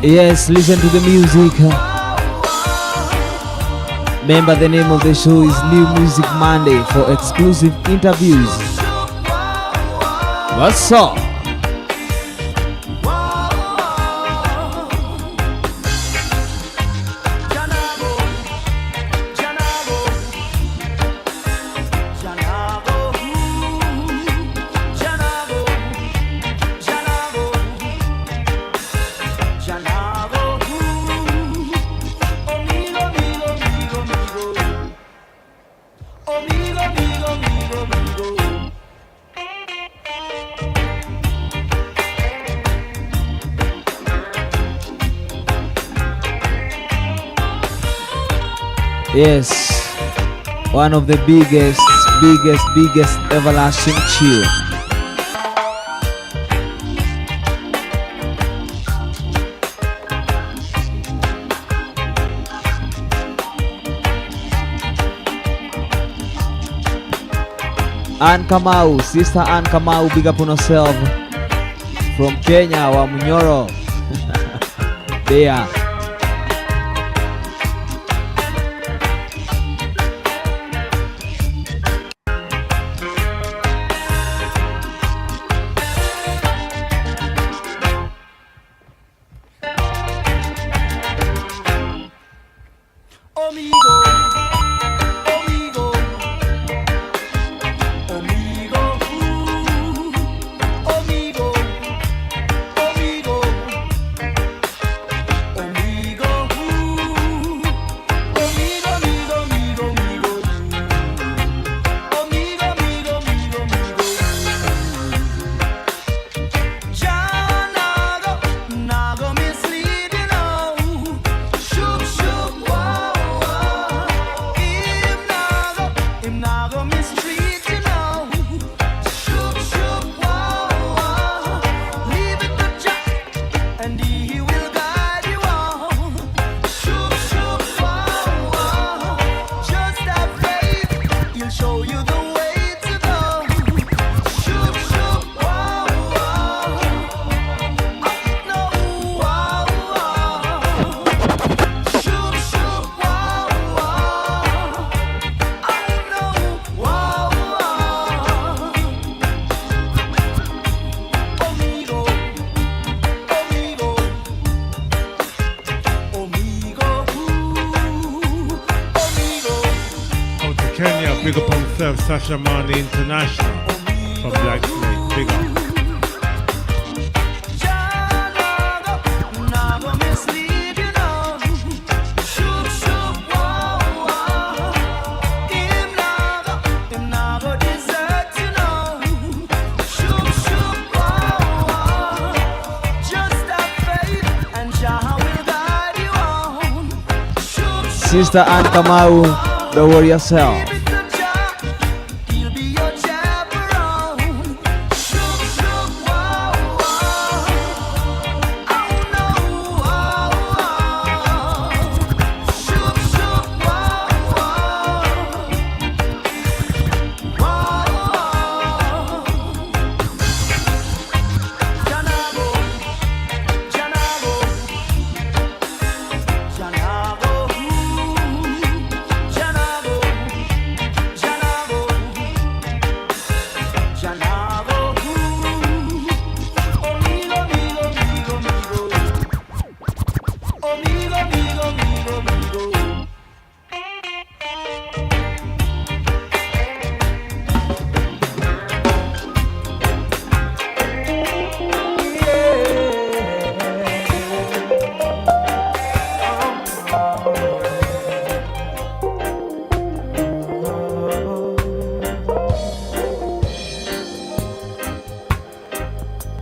Yes, listen to the music. Remember, the name of the show is New Music Monday for exclusive interviews. What's up? Yes, one of the biggest everlasting tune. Ann Kamau, sister Ann Kamau, big up on herself. From Kenya, wa Munyoro. There. Big up on yourself, Sasha Marley International from Black Slate. Big up. Sister Ann Kamau, don't worry yourself.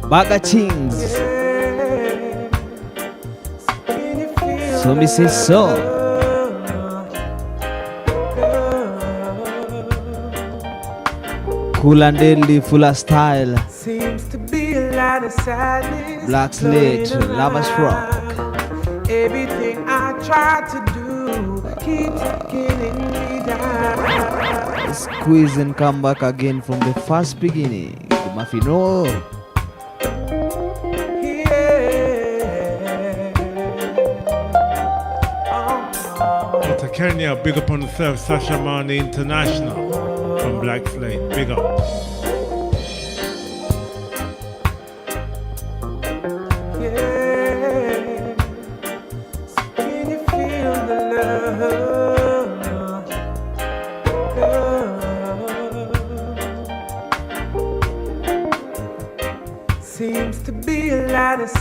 Baga Chings. So me say so. Cool and deadly, full of style. Seems to be a lot of sadness. Black Slate, Lovers Rock. Everything I try to do keeps getting me down. Squeeze and come back again from the first beginning. Mafino. Kenya, big up on yourself. Sasha Mani International from Black Slate, big up.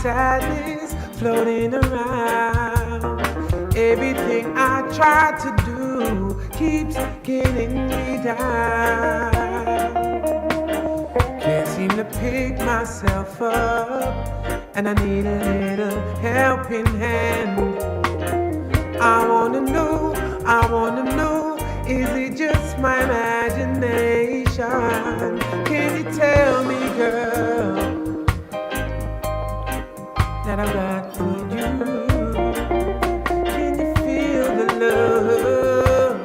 Sadness floating around. Everything I try to do keeps getting me down. Can't seem to pick myself up, and I need a little helping hand. I wanna know, is it just my imagination? Can you tell me, girl, that I've got for you? Can you feel the love?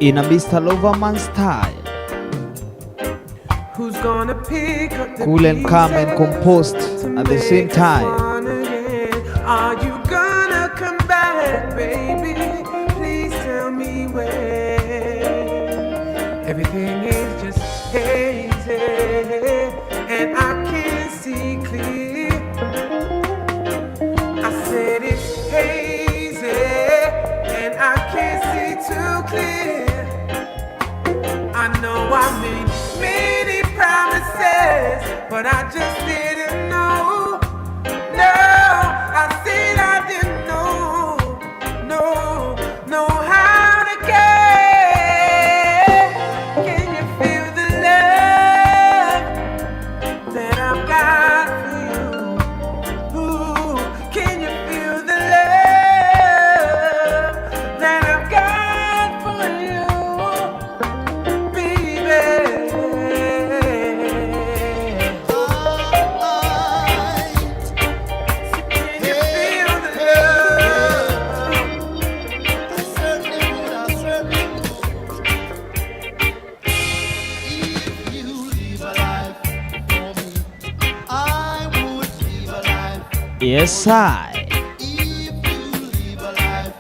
In a Mr. Loverman style. Who's gonna pick up the cool and calm and composed at the same time. Are you gonna come back, baby? Please tell me when. Everything is just hazy, and I can't see clear. I said it's hazy, and I can't see too clear. I know I made many promises, but I just didn't know. No, I said I didn't know how to get. Can you feel the love that I've got for you? Ooh, can you feel the love that I've got for you, baby? Can you feel the love? If you live a life for me, I would live a life. Yes, I. If you live a life,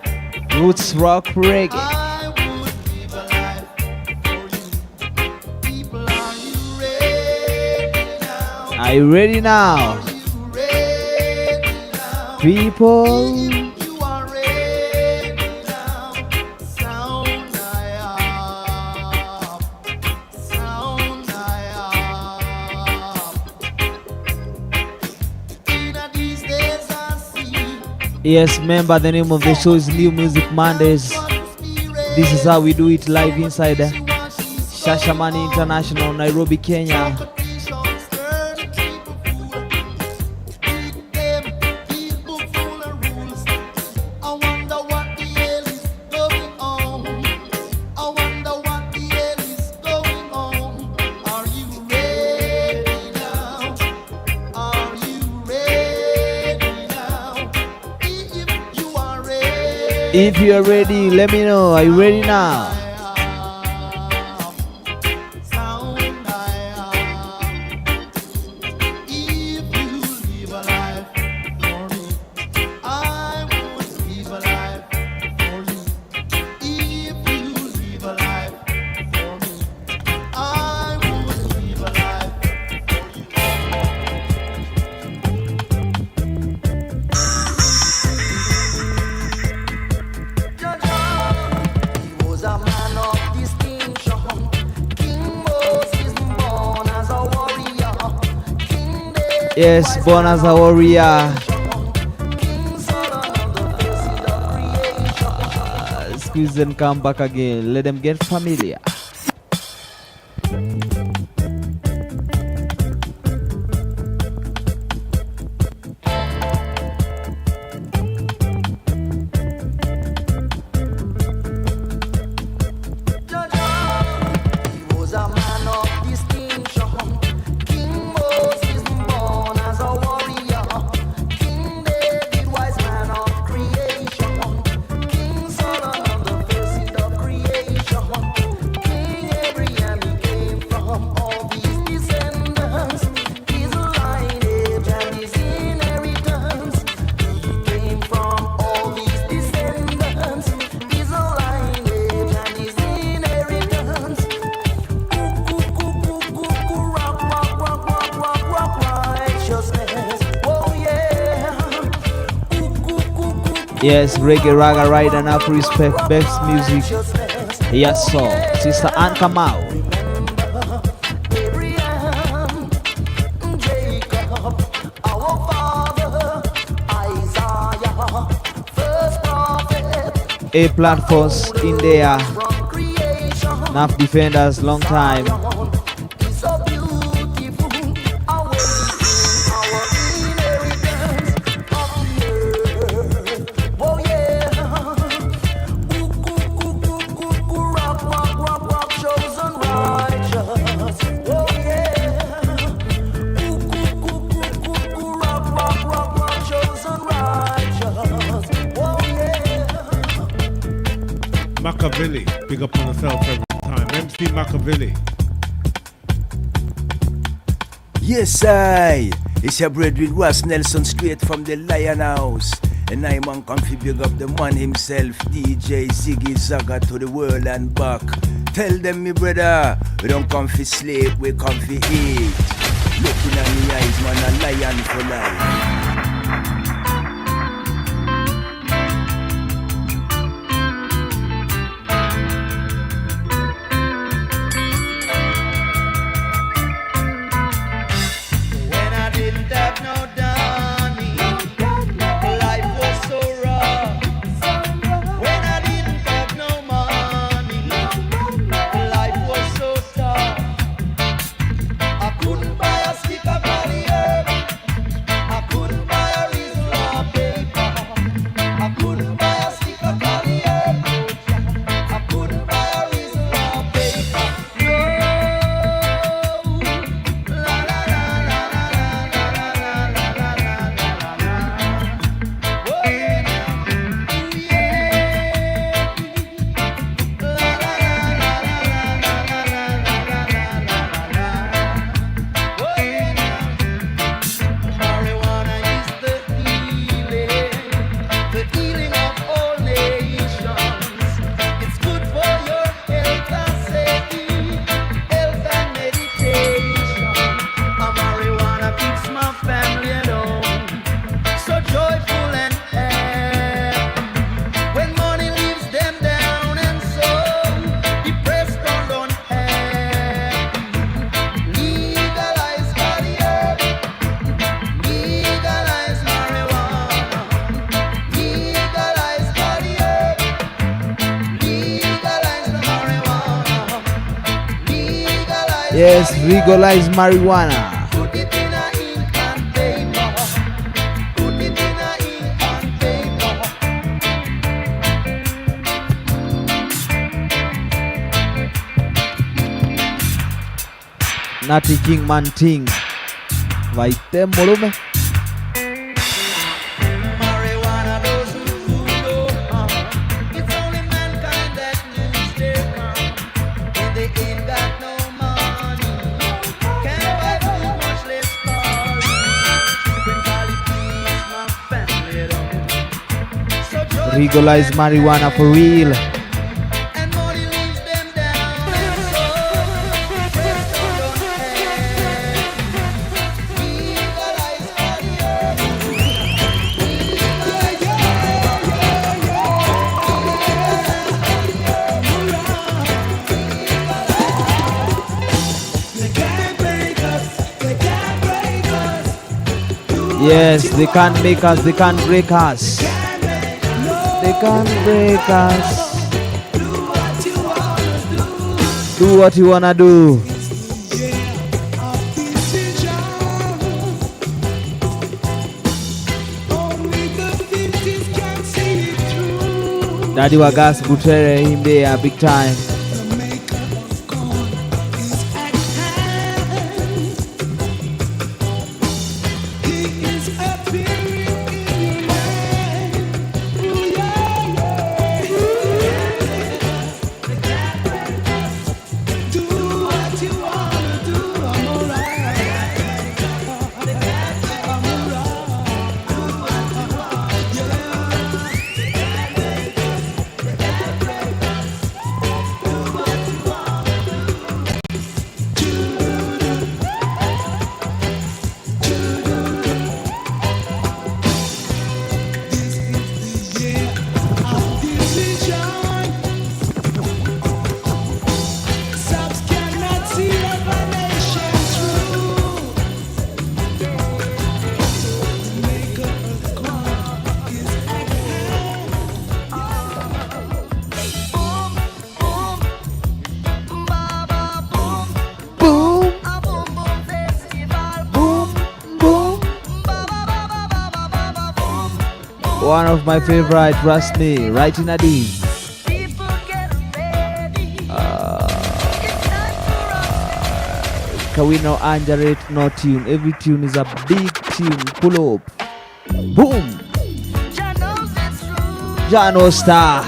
Roots rock reggae. I would live a life for you. People, are you ready now? Are you ready now? Are you ready now? People, You are ready now. Sound I up. Sound I up. In these days I see. yes, remember the name of the show is New Music Mondays. This is how we do it live inside Shashamani International, Nairobi, Kenya. If you are ready, let me know. Are you ready now? Yes, born as a warrior. Squeeze and come back again. Let them get familiar. Yes, reggae, raga, ride and up respect, best music. Yes, so Sister Ann come out. A platforms in there. Enough defenders, long time. Machiavelli, big up on yourself every time. MC Machiavelli. Yes, it's your brethren Ross Nelson straight from the Lion House. And I'm on comfy big up the man himself, DJ Ziggy Zaga to the world and back. Tell them, me brother, we don't come for sleep, we come for eat. Looking at me eyes, man, a lion for life. Yes, legalize marijuana. Natty King Man Ting. Vaite molume. Legalize marijuana for real. Yes, they can't make us, they can't break us. They can't break us. Do what you wanna do. Daddy Wagas Butere him there big time. One of my favorite, trust me, right in a this. Can we not underrate no tune? Every tune is a big tune. Pull up. Boom. Jano Star.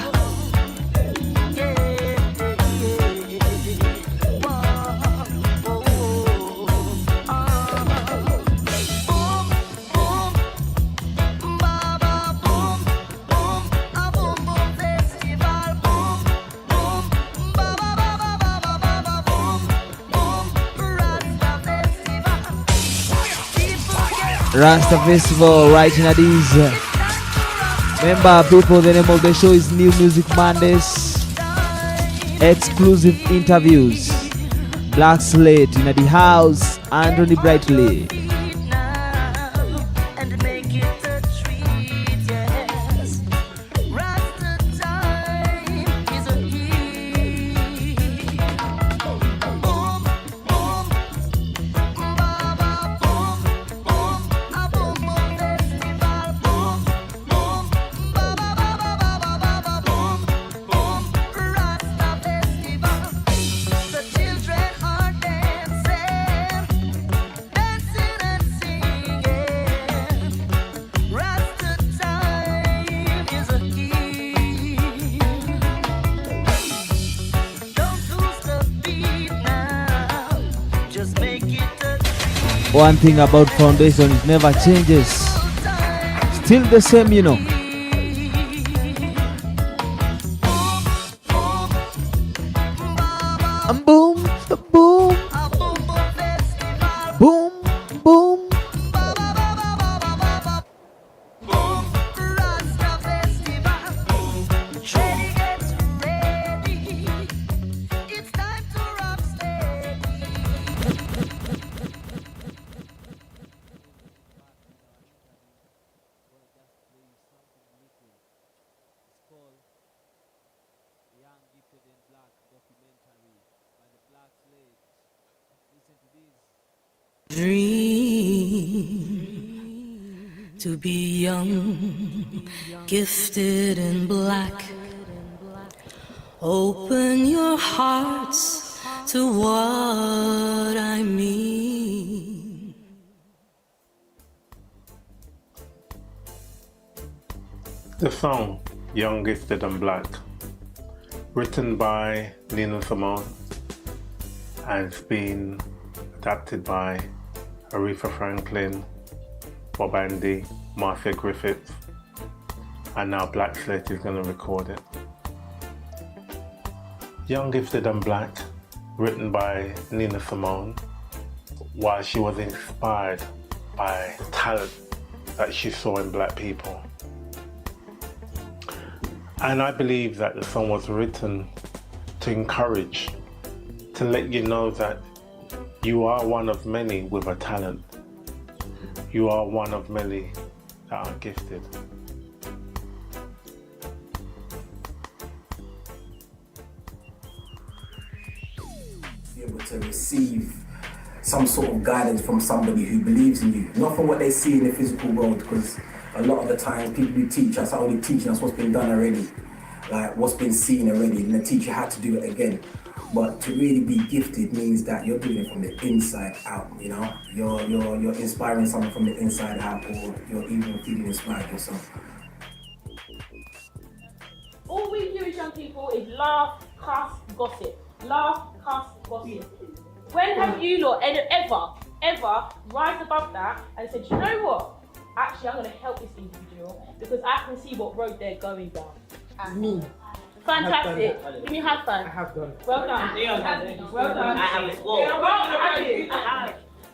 Rasta Festival, right in Addis. Remember, people, the name of the show is New Music Mondays. Exclusive interviews. Black Slate in the house. Anthony Brightly. One thing about foundation, it never changes. Still the same, you know. Boom, boom, boom, boom. Dream to be young, gifted and black. Open your hearts to what I mean. The song Young, Gifted and Black, written by Nina Simone and it's been adapted by Aretha Franklin, Bob Andy, Marcia Griffiths, and now Black Slate is going to record it. Young, Gifted and Black, written by Nina Simone, while she was inspired by talent that she saw in black people. And I believe that the song was written to encourage, to let you know that you are one of many with a talent. You are one of many that are gifted. Be able to receive some sort of guidance from somebody who believes in you, not from what they see in the physical world, because a lot of the time people who teach us are only teaching us what's been done already, like what's been seen already, and the teacher had to do it again. But to really be gifted means that you're doing it from the inside out, you know? You're inspiring someone from the inside out, or you're even feeling inspired yourself. All we do as young people is laugh, cuss, gossip. Laugh, cuss, gossip. When have you lot ever rise above that and said, you know what? Actually, I'm going to help this individual because I can see what road they're going down. Me. Fantastic. Give me a high five. I have done. Well done. Well done. I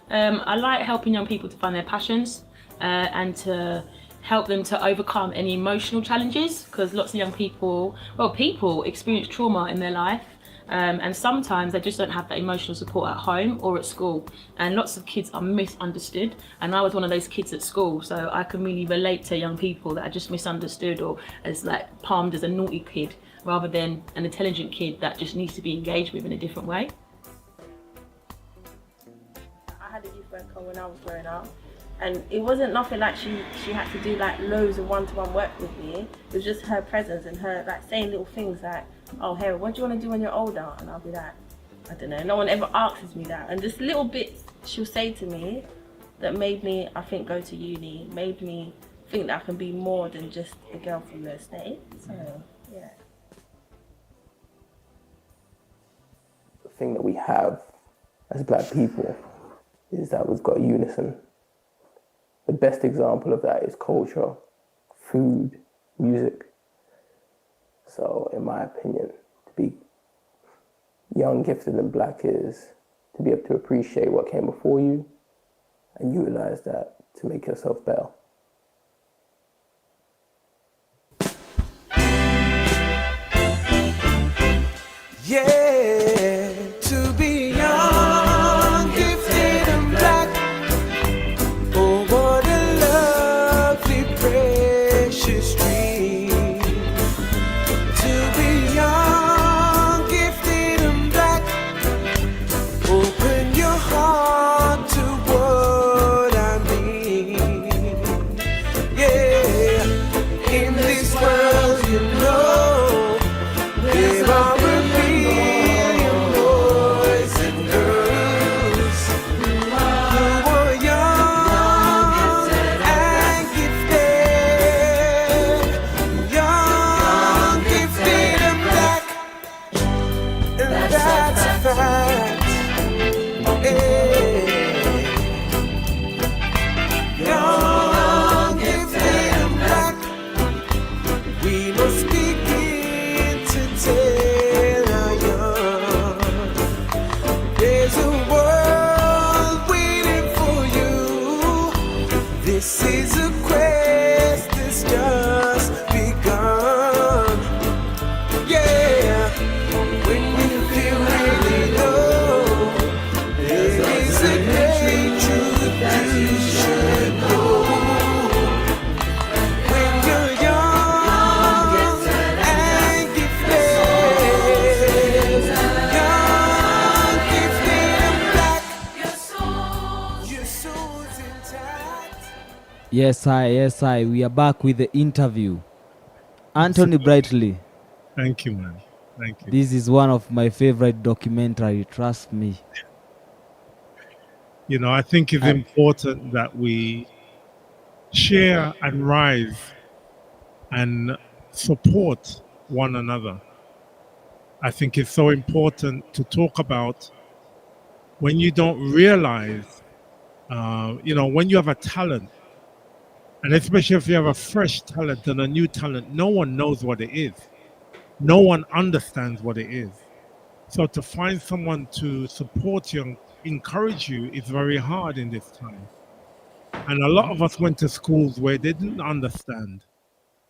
have. I like helping young people to find their passions and to help them to overcome any emotional challenges, because lots of young people, people experience trauma in their life. And sometimes they just don't have that emotional support at home or at school, and lots of kids are misunderstood, and I was one of those kids at school, so I can really relate to young people that are just misunderstood or as like palmed as a naughty kid rather than an intelligent kid that just needs to be engaged with in a different way. I had a youth worker when I was growing up, And it wasn't nothing like she had to do like loads of one-to-one work with me. It was just her presence and her like saying little things like, oh, Hera, what do you want to do when you're older? And I'll be like, I don't know. No one ever asks me that. And just little bits she'll say to me that made me, I think, go to uni, made me think that I can be more than just a girl from the estate. So, yeah. The thing that we have as black people is that we've got unison. The best example of that is culture, food, music. So in my opinion, to be young, gifted and black is to be able to appreciate what came before you and utilize that to make yourself better. Yeah, to be young, gifted and black. Oh, what a lovely, precious dream. To be young, gifted and black. Open your heart to what I mean. Yeah, in this world, you know, there are Yes, I. We are back with the interview. Anthony Brightly. Thank you, man. Thank you. This is one of my favorite documentary, trust me. You know, I think it's important that we share and rise and support one another. I think it's so important to talk about when you don't realize, when you have a talent, and especially if you have a fresh talent and a new talent, no one knows what it is. No one understands what it is. So to find someone to support you and encourage you is very hard in this time. And a lot of us went to schools where they didn't understand.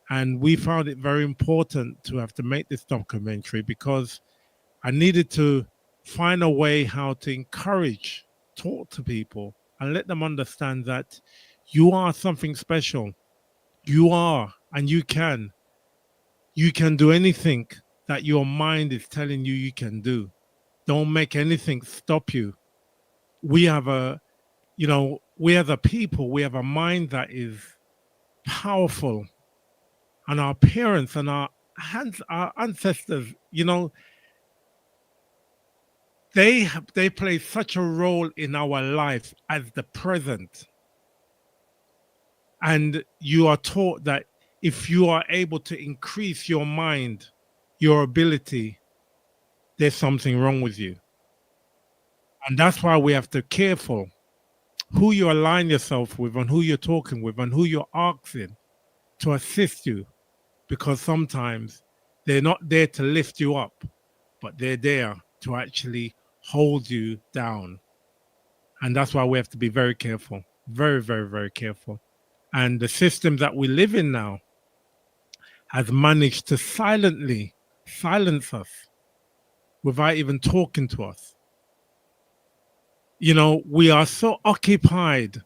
And we found it very important to have to make this documentary because I needed to find a way how to encourage, talk to people and let them understand that you are something special. You are, and you can. You can do anything that your mind is telling you you can do. Don't make anything stop you. We have we as a people, we have a mind that is powerful. And our parents and our ancestors, they play such a role in our life as the present. And you are taught that if you are able to increase your mind, your ability, there's something wrong with you. And that's why we have to be careful who you align yourself with and who you're talking with and who you're asking to assist you. Because sometimes they're not there to lift you up, but they're there to actually hold you down. And that's why we have to be very careful, very, very, very careful. And the system that we live in now has managed to silently silence us without even talking to us. We are so occupied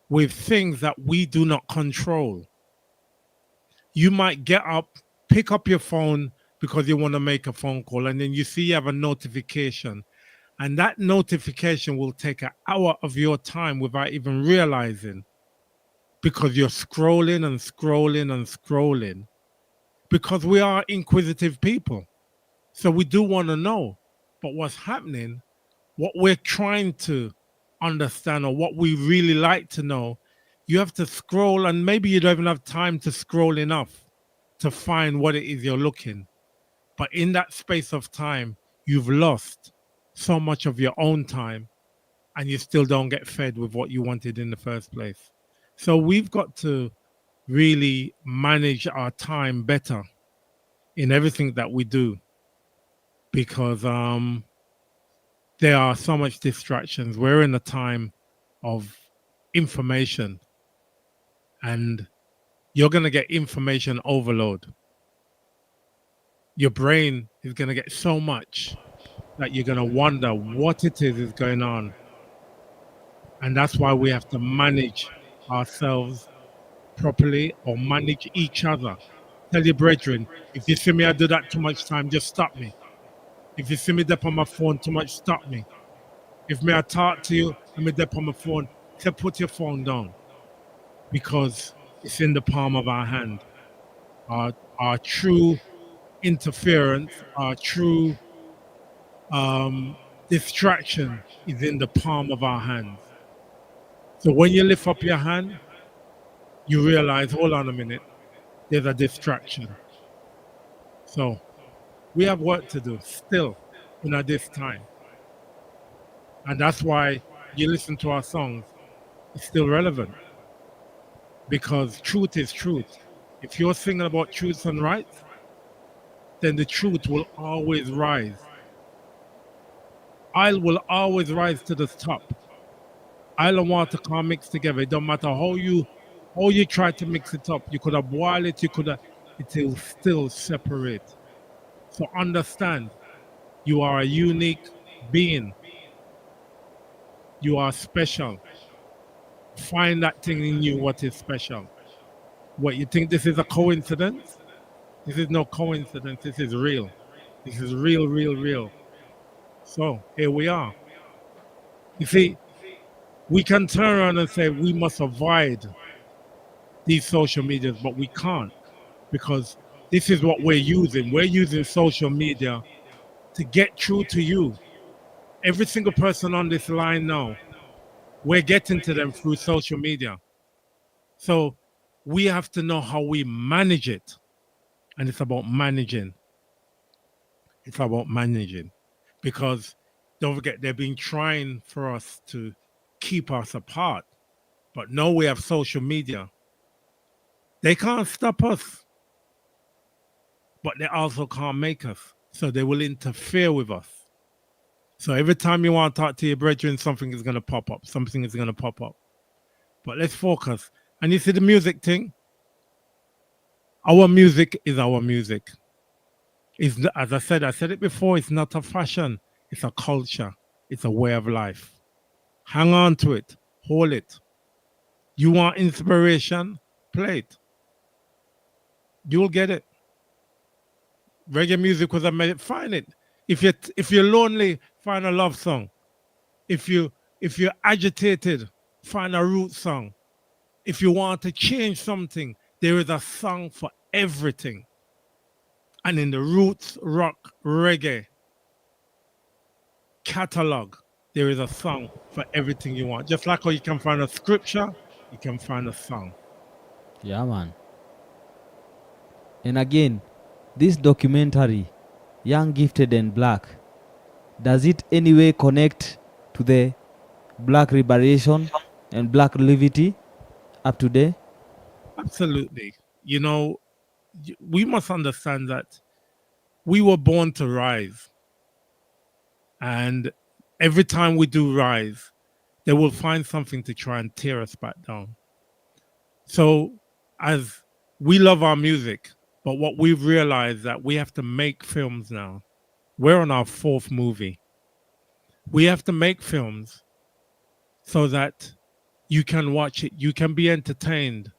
with things that we do not control. You might get up, pick up your phone because you want to make a phone call, and then you see you have a notification. And that notification will take an hour of your time without even realizing because you're scrolling and scrolling and scrolling, because we are inquisitive people. So we do want to know. But what's happening, what we're trying to understand or what we really like to know, you have to scroll, and maybe you don't even have time to scroll enough to find what it is you're looking. But in that space of time, you've lost so much of your own time, and you still don't get fed with what you wanted in the first place. So we've got to really manage our time better in everything that we do, because there are so much distractions. We're in a time of information, and you're going to get information overload. Your brain is going to get so much that you're going to wonder what it is going on. And that's why we have to manage ourselves properly, or manage each other. Tell your brethren, if you see me I do that too much time, just stop me. If you see me dip on my phone too much, stop me. If me I talk to you and me dip on my phone, say put your phone down, because it's in the palm of our hand. Our true interference, our true distraction is in the palm of our hands. So when you lift up your hand, you realize, hold on a minute, there's a distraction. So we have work to do still in this time. And that's why you listen to our songs, it's still relevant. Because truth is truth. If you're singing about truth and rights, then the truth will always rise. I will always rise to the top. Oil and water can't mix together. It don't matter how you try to mix it up. You could have boiled it, it will still separate. So understand, you are a unique being. You are special. Find that thing in you, what is special. What, you think this is a coincidence? This is no coincidence. This is real. This is real, real, real. So here we are. You see, we can turn around and say we must avoid these social medias, but we can't, because this is what we're using. We're using social media to get through to you. Every single person on this line now, we're getting to them through social media. So we have to know how we manage it. And it's about managing. It's about managing. Because don't forget, they've been trying for us to keep us apart. But now we have social media. They can't stop us. But they also can't make us. So they will interfere with us. So every time you want to talk to your brethren, something is going to pop up. Something is going to pop up. But let's focus. And you see the music thing? Our music is our music. It's, as I said it before, it's not a fashion. It's a culture. It's a way of life. Hang on to it. Hold it. You want inspiration? Play it. You'll get it. Reggae music was a find it. If you're lonely, find a love song. If you're agitated, find a root song. If you want to change something, there is a song for everything. And in the roots, rock, reggae catalog, there is a song for everything you want. Just like how you can find a scripture, you can find a song. Yeah, man. And again, this documentary, Young, Gifted and Black, does it anyway connect to the Black liberation and Black liberty up to date? Absolutely. You know, we must understand that we were born to rise. And every time we do rise, they will find something to try and tear us back down. So as we love our music, but what we've realized that we have to make films now. We're on our 4th movie. We have to make films so that you can watch it, you can be entertained.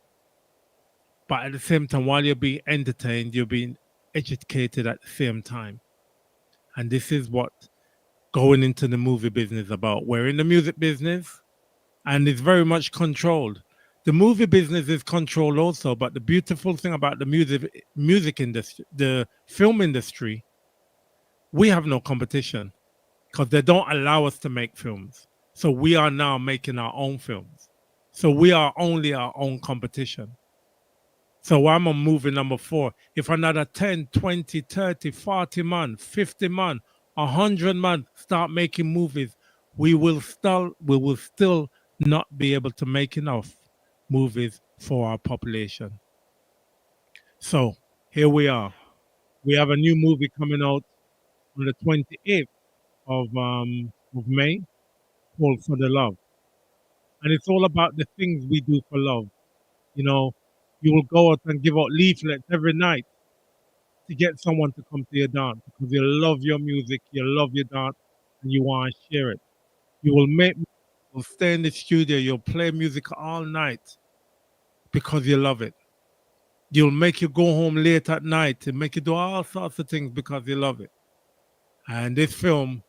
But at the same time, while you're being entertained, you're being educated at the same time. And this is what going into the movie business is about. We're in the music business, and it's very much controlled. the movie business is controlled also, but the beautiful thing about the music industry, the film industry, we have no competition because they don't allow us to make films. So we are now making our own films. So we are only our own competition. So I'm on movie number 4. If another 10, 20, 30, 40 man, 50 man, 100 man start making movies, we will still not be able to make enough movies for our population. So here we are. We have a new movie coming out on the 28th of May called For the Love. And it's all about the things we do for love. You know, you will go out and give out leaflets every night to get someone to come to your dance because you love your music, you love your dance, and you want to share it. You will you'll stay in the studio, you'll play music all night because you love it. You'll make you go home late at night and make you do all sorts of things because you love it. And this film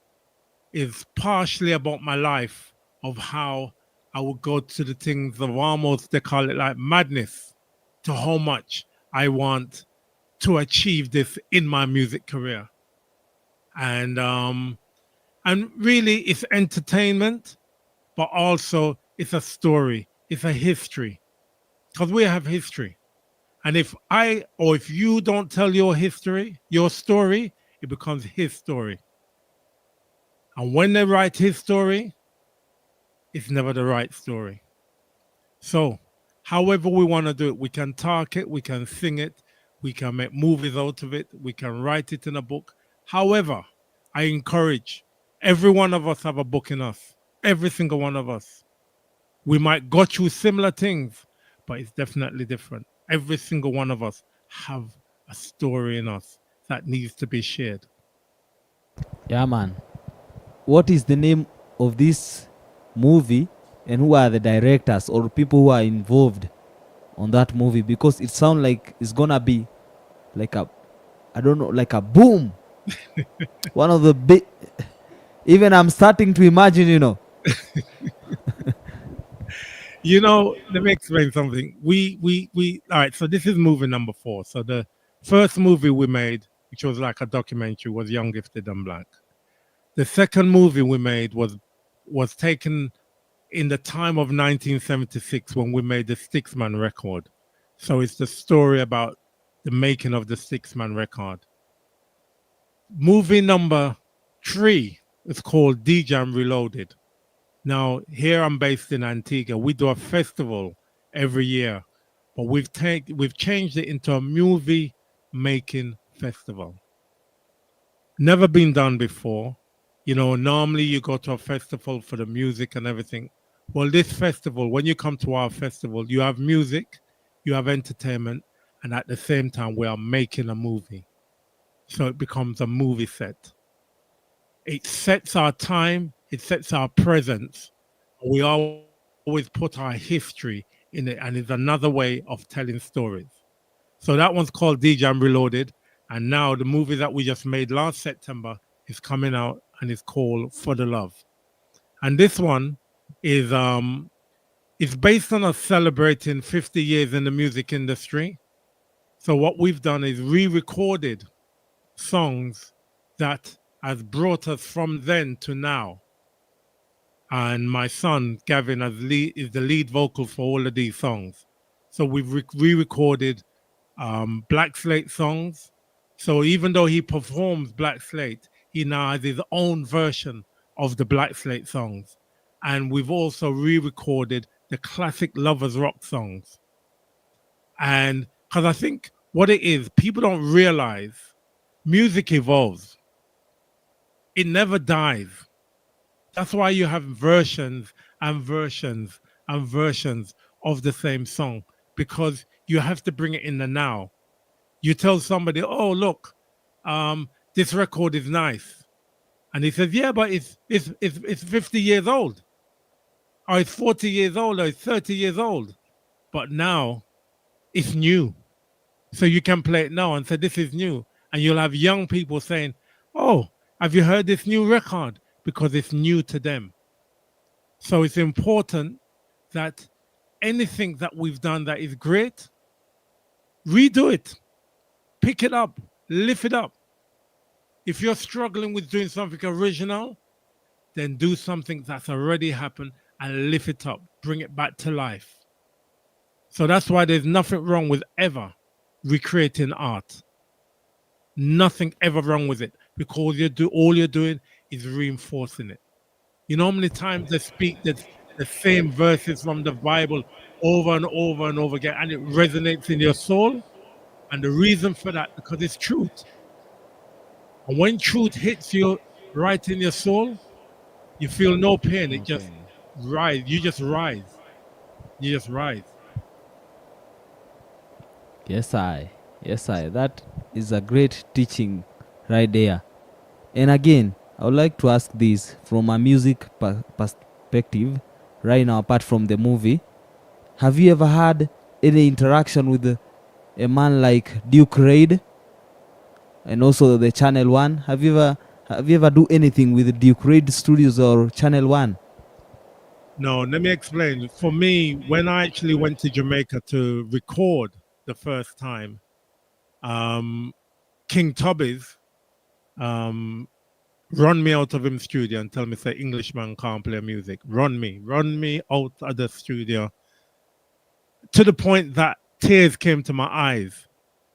is partially about my life of how I would go to the things of almost, they call it like madness, to how much I want to achieve this in my music career. And really it's entertainment, but also it's a story, it's a history. Because we have history. And if you don't tell your history, your story, it becomes his story. And when they write his story, it's never the right story. So, however we want to do it, we can talk it, we can sing it, we can make movies out of it, we can write it in a book. However, I encourage every one of us have a book in us. Every single one of us. We might go through similar things, but it's definitely different. Every single one of us have a story in us that needs to be shared. Yeah, man. What is the name of this movie and who are the directors or people who are involved on that movie? Because it sounds like it's gonna be like like a boom. One of the big, even I'm starting to imagine, Let me explain something. All right, so this is movie number 4. So the first movie we made, which was like a documentary, was Young, Gifted and Black. The second movie we made was taken in the time of 1976 when we made the Sticksman record. So it's the story about the making of the Sticksman record. Movie number 3 is called Dejam Reloaded. Now, here I'm based in Antigua. We do a festival every year, but we've changed it into a movie making festival. Never been done before. Normally you go to a festival for the music and everything. Well, this festival, when you come to our festival, you have music, you have entertainment, and at the same time, we are making a movie. So it becomes a movie set. It sets our time, it sets our presence. We always put our history in it, and it's another way of telling stories. So that one's called Dejam Reloaded, and now the movie that we just made last September is coming out, and it's called For the Love. And this one is based on us celebrating 50 years in the music industry. So what we've done is re-recorded songs that has brought us from then to now. And my son, Gavin, is the lead vocal for all of these songs. So we've re-recorded Black Slate songs. So even though he performs Black Slate, he now has his own version of the Black Slate songs. And we've also re-recorded the classic Lovers Rock songs. And because I think what it is, people don't realize music evolves. It never dies. That's why you have versions and versions and versions of the same song, because you have to bring it in the now. You tell somebody, oh, look, this record is nice. And he says, yeah, but it's 50 years old. Or it's 40 years old, or it's 30 years old. But now it's new. So you can play it now and say, this is new. And you'll have young people saying, oh, have you heard this new record? Because it's new to them. So it's important that anything that we've done that is great, redo it, pick it up, lift it up. If you're struggling with doing something original, then do something that's already happened and lift it up, bring it back to life. So that's why there's nothing wrong with ever recreating art. Nothing ever wrong with it, because all you're doing is reinforcing it. You know how many times they speak the same verses from the Bible over and over and over again, and it resonates in your soul? And the reason for that, because it's truth. And when truth hits you right in your soul, you feel no pain. It just rise. You just rise. You just rise. Yes, I. That is a great teaching right there. And again, I would like to ask this from a music perspective right now, apart from the movie. Have you ever had any interaction with a man like Duke Raid and also the Channel One? Have you ever do anything with Duke Raid Studios or Channel One? No, let me explain. For me, when I actually went to Jamaica to record the first time, King Tubby's run me out of him studio and tell me, say, Englishman can't play music. Run me out of the studio, to the point that tears came to my eyes,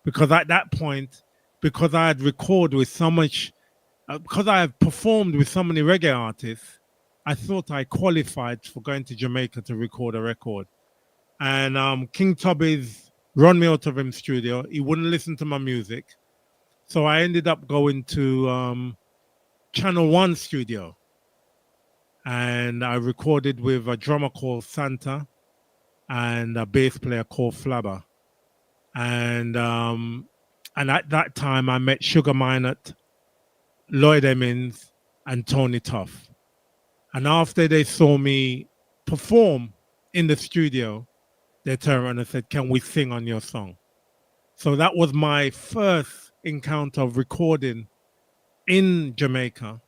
because at that point, because I had recorded with so much, because I have performed with so many reggae artists, I thought I qualified for going to Jamaica to record a record. And King Tubby's run me out of him studio. He wouldn't listen to my music. So I ended up going to Channel One studio. And I recorded with a drummer called Santa and a bass player called Flabber. And at that time, I met Sugar Minott, Lloyd Emmons, and Tony Tuff. And after they saw me perform in the studio, they turned around and said, "Can we sing on your song?" So that was my first encounter of recording in Jamaica.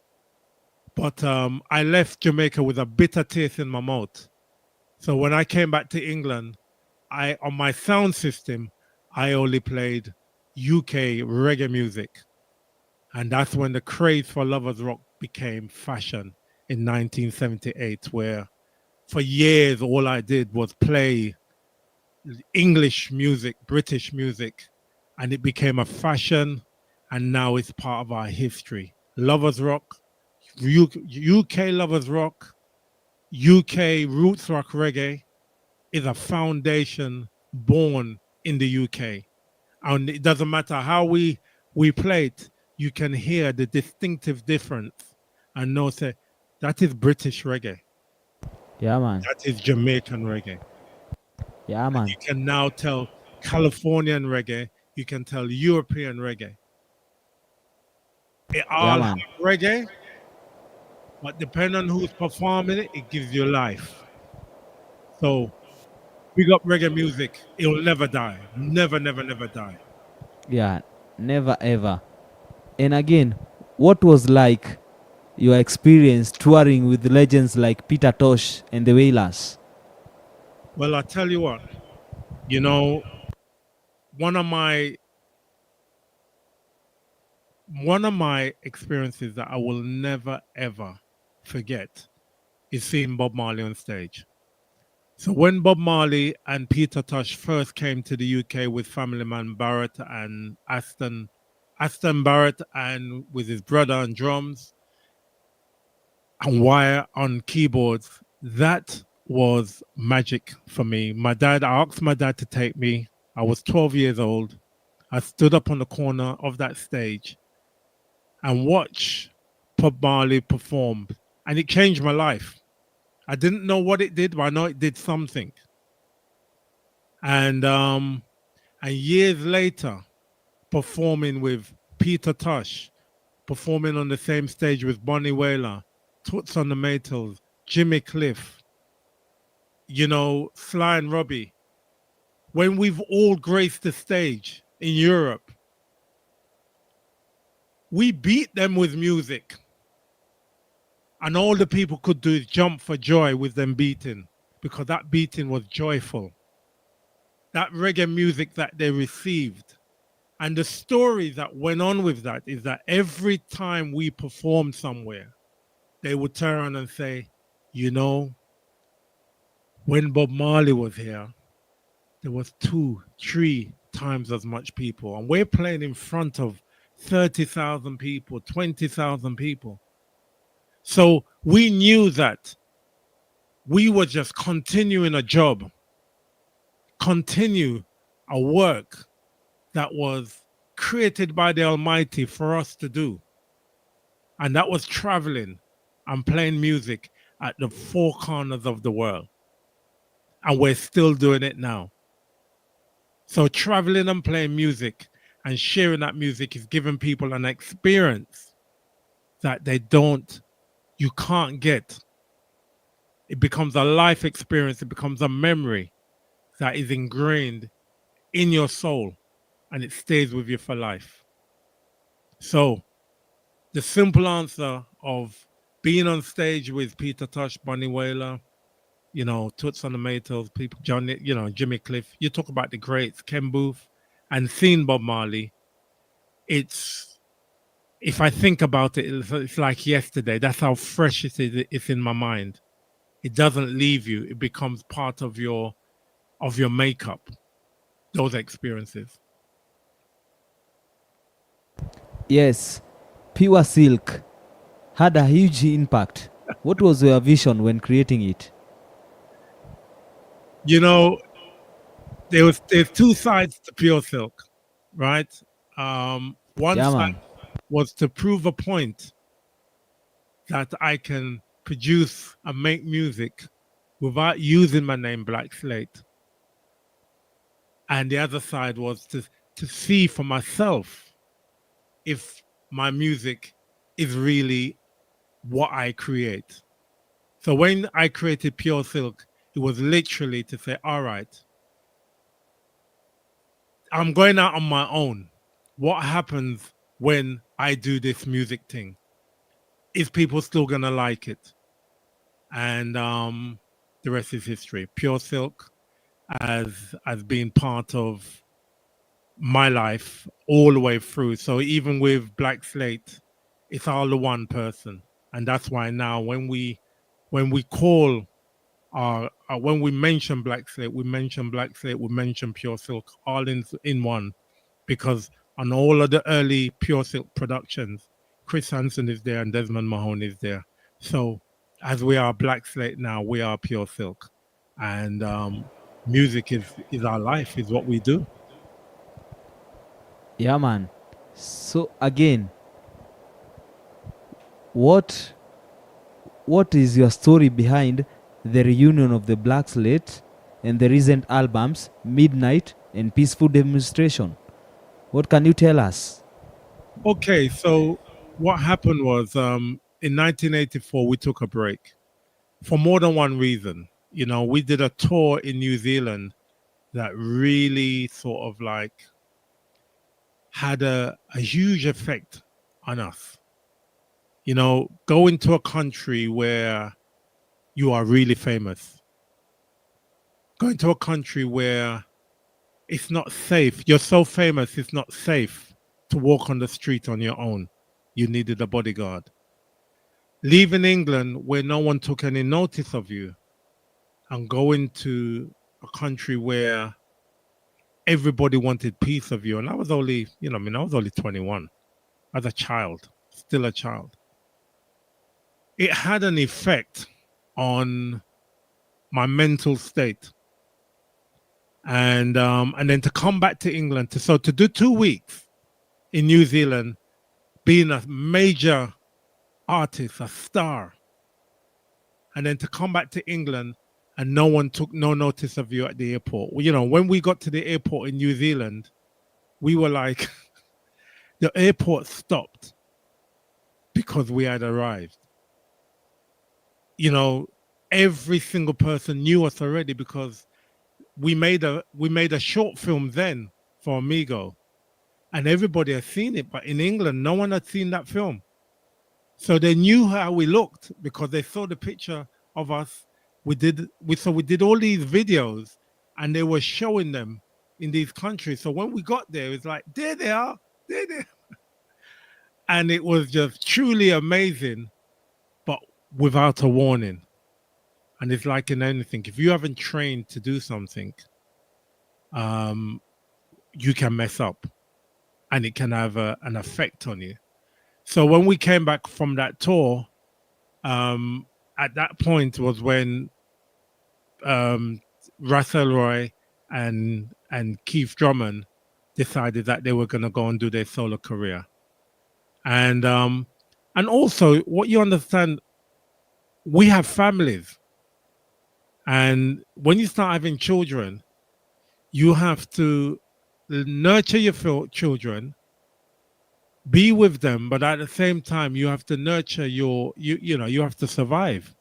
But I left Jamaica with a bitter taste in my mouth. So when I came back to England, on my sound system, I only played UK reggae music. And that's when the craze for lovers rock became fashion in 1978, where for years all I did was play English music, British music, and it became a fashion, and now it's part of our history. Lovers rock, UK lovers rock, UK roots rock reggae is a foundation born in the UK. And it doesn't matter how we play it, you can hear the distinctive difference and know, say, that is British reggae. Yeah, man. That is Jamaican reggae. Yeah, man. And you can now tell Californian reggae, you can tell European reggae. It all have reggae, but depending on who's performing it, it gives you life. So big up reggae music. It'll never die. Never, never, never die. Yeah, never ever. And again, what was like your experience touring with legends like Peter Tosh and the Wailers? Well, I tell you what, you know, one of my experiences that I will never ever forget is seeing Bob Marley on stage. So when Bob Marley and Peter Tosh first came to the UK with family man Barrett and Aston Barrett, and with his brother on drums and Wire on keyboards, that was magic for me. I asked my dad to take me. I was 12 years old. I stood up on the corner of that stage and watched Bob Marley perform, and it changed my life. I didn't know what it did, but I know it did something. And years later, performing with Peter Tosh, performing on the same stage with Bonnie Wailer, Toots on the Maytals, Jimmy Cliff, you know, Sly and Robbie. When we've all graced the stage in Europe, we beat them with music. And all the people could do is jump for joy with them beating. because that beating was joyful. That reggae music that they received. And the story that went on with that is that every time we performed somewhere, they would turn around and say, you know, when Bob Marley was here, there was 2, 3 times as much people. And we're playing in front of 30,000 people, 20,000 people. So we knew that we were just continuing a job, continue a work that was created by the Almighty for us to do. And that was traveling and playing music at the 4 corners of the world. And we're still doing it now. So traveling and playing music and sharing that music is giving people an experience that you can't get. It becomes a life experience. It becomes a memory that is ingrained in your soul, and it stays with you for life. So the simple answer of being on stage with Peter Tosh, Bonnie Whaler, you know, Toots on the Maytals, people, Johnny, you know, Jimmy Cliff, you talk about the greats, Ken Booth, and seeing Bob Marley, it's, if I think about it, it's like yesterday. That's how fresh it is. It's in my mind. It doesn't leave you. It becomes part of your makeup, those experiences. Yes, Pure Silk had a huge impact. What was your vision when creating it? You know, there's 2 sides to Pure Silk, right? One Yeah, side man. was to prove a point that I can produce and make music without using my name Black Slate. And the other side was to see for myself if my music is really what I create. So when I created Pure Silk, it was literally to say, all right, I'm going out on my own. What happens when I do this music thing? Is people still gonna like it? And the rest is history. Pure Silk has been part of my life all the way through. So even with Black Slate, it's all the one person, and that's why now when we call when we mention Black Slate, we mention Pure Silk, all in one, because on all of the early Pure Silk productions, Chris Hansen is there and Desmond Mahoney is there. So as we are Black Slate now, we are Pure Silk, and music is our life, is what we do. Yeah, man. So again, what is your story behind the reunion of the Black Slate and the recent albums Midnight and Peaceful Demonstration? What can you tell us? Okay, so what happened was in 1984 we took a break for more than one reason. You know, we did a tour in New Zealand that really sort of like had a huge effect on us. You know, going to a country where you are really famous, going to a country where it's not safe. You're so famous, it's not safe to walk on the street on your own. You needed a bodyguard. Leaving England where no one took any notice of you and going to a country where everybody wanted piece of you. And I was only, I was only 21 as a child, still a child. It had an effect on my mental state. And then to come back to England, to do 2 weeks in New Zealand, being a major artist, a star, and then to come back to England and no one took no notice of you at the airport. Well, you know, when we got to the airport in New Zealand, we were like, the airport stopped because we had arrived. You know, every single person knew us already because we made a short film then for Amigo, and everybody had seen it, but in England, no one had seen that film. So they knew how we looked because they saw the picture of us we did all these videos, and they were showing them in these countries. So when we got there, it's like, there they are, there they are. And it was just truly amazing, but without a warning. And it's like in anything, if you haven't trained to do something, you can mess up, and it can have an effect on you. So when we came back from that tour, at that point was when Russell Roy and Keith Drummond decided that they were going to go and do their solo career. And also, what you understand, we have families. And when you start having children, you have to nurture your children, be with them, but at the same time, you have to nurture you have to survive.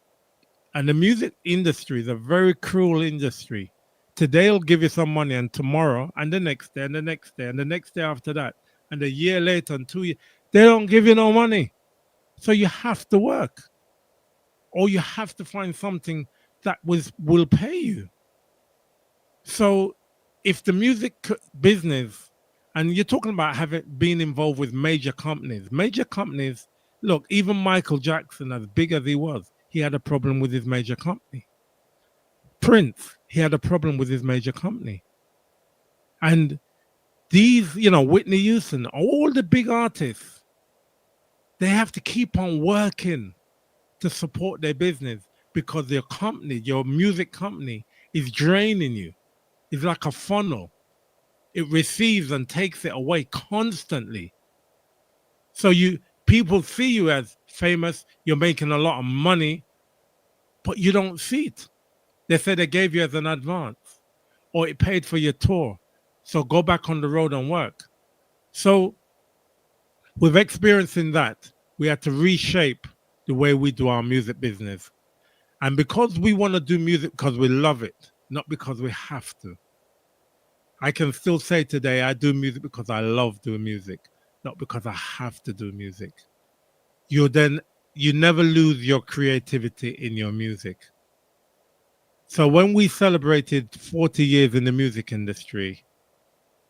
And the music industry is a very cruel industry. Today it'll give you some money, and tomorrow, and the next day, and the next day, and the next day after that, and a year later, and 2 years, they don't give you no money. So you have to work, or you have to find something that will pay you. So if the music business, and you're talking about being involved with major companies, look, even Michael Jackson, as big as he was, he had a problem with his major company. Prince, he had a problem with his major company. And these, Whitney Houston, all the big artists, they have to keep on working to support their business, because their company, your music company, is draining you. It's like a funnel. It receives and takes it away constantly. So people see you as famous, you're making a lot of money, but you don't see it. They say they gave you as an advance, or it paid for your tour. So go back on the road and work. So with experiencing that, we had to reshape the way we do our music business. And because we want to do music because we love it, not because we have to. I can still say today I do music because I love doing music, not because I have to do music. You never lose your creativity in your music. So when we celebrated 40 years in the music industry,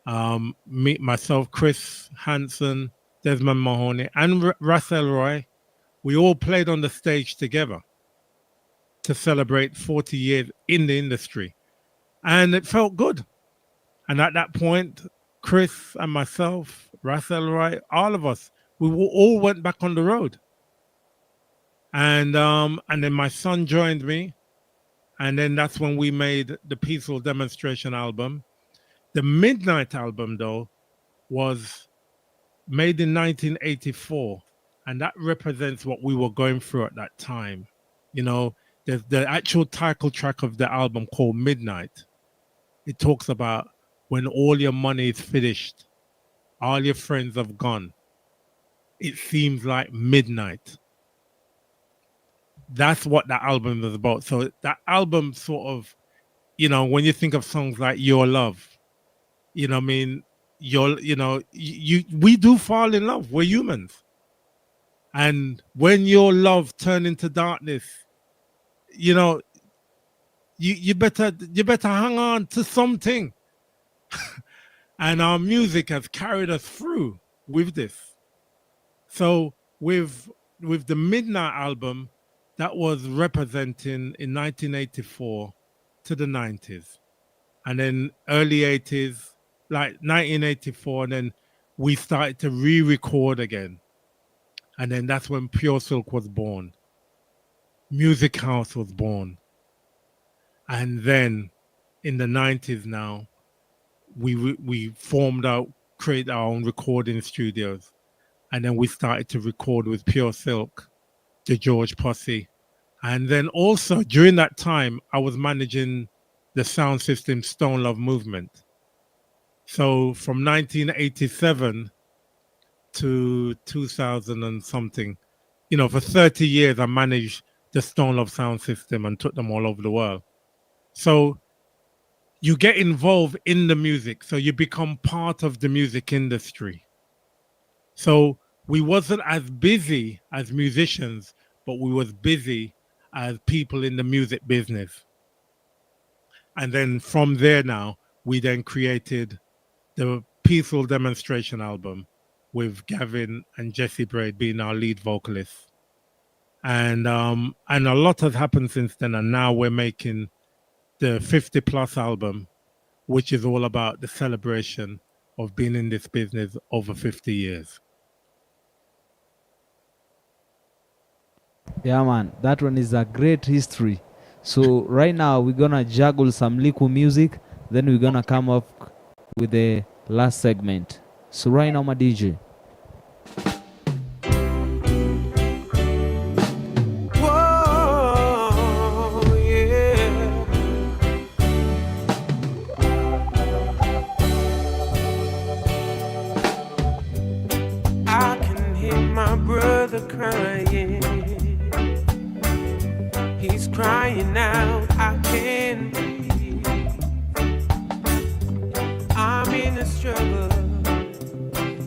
myself, Chris Hansen, Desmond Mahoney, and Russell Roy, we all played on the stage together to celebrate 40 years in the industry. And it felt good. And at that point, Chris and myself, Russell Roy, all of us, we all went back on the road. And then my son joined me. And then that's when we made the Peaceful Demonstration album. The Midnight album, though, was made in 1984. And that represents what we were going through at that time. There's the actual title track of the album called Midnight. It talks about when all your money is finished, all your friends have gone. It seems like midnight. That's what that album is about. So that album sort of, when you think of songs like Your Love, we do fall in love. We're humans. And when your love turn into darkness, you better hang on to something. And our music has carried us through with this. So with the Midnight album, that was representing in 1984 to the 90s. And then early 80s, like 1984, and then we started to re-record again. And then that's when Pure Silk was born. Music House was born. And then in the 90s now, we formed out, create our own recording studios. And then we started to record with Pure Silk, the George Posse. And then also during that time, I was managing the sound system Stone Love Movement. So from 1987 to 2000 and something, for 30 years, I managed the Stone Love sound system and took them all over the world. So you get involved in the music, so you become part of the music industry. So we wasn't as busy as musicians, but we was busy as people in the music business. And then from there now, we then created the Peaceful Demonstration album with Gavin and Jesse Braid being our lead vocalists. And a lot has happened since then. And now we're making the 50 Plus album, which is all about the celebration of being in this business over 50 years. Yeah, man, that one is a great history. So right now we're gonna juggle some liquid music, then we're gonna come up with the last segment. So right now, my DJ. Whoa, yeah. I can hear my brother crying. He's crying out, I can't breathe. I'm in a struggle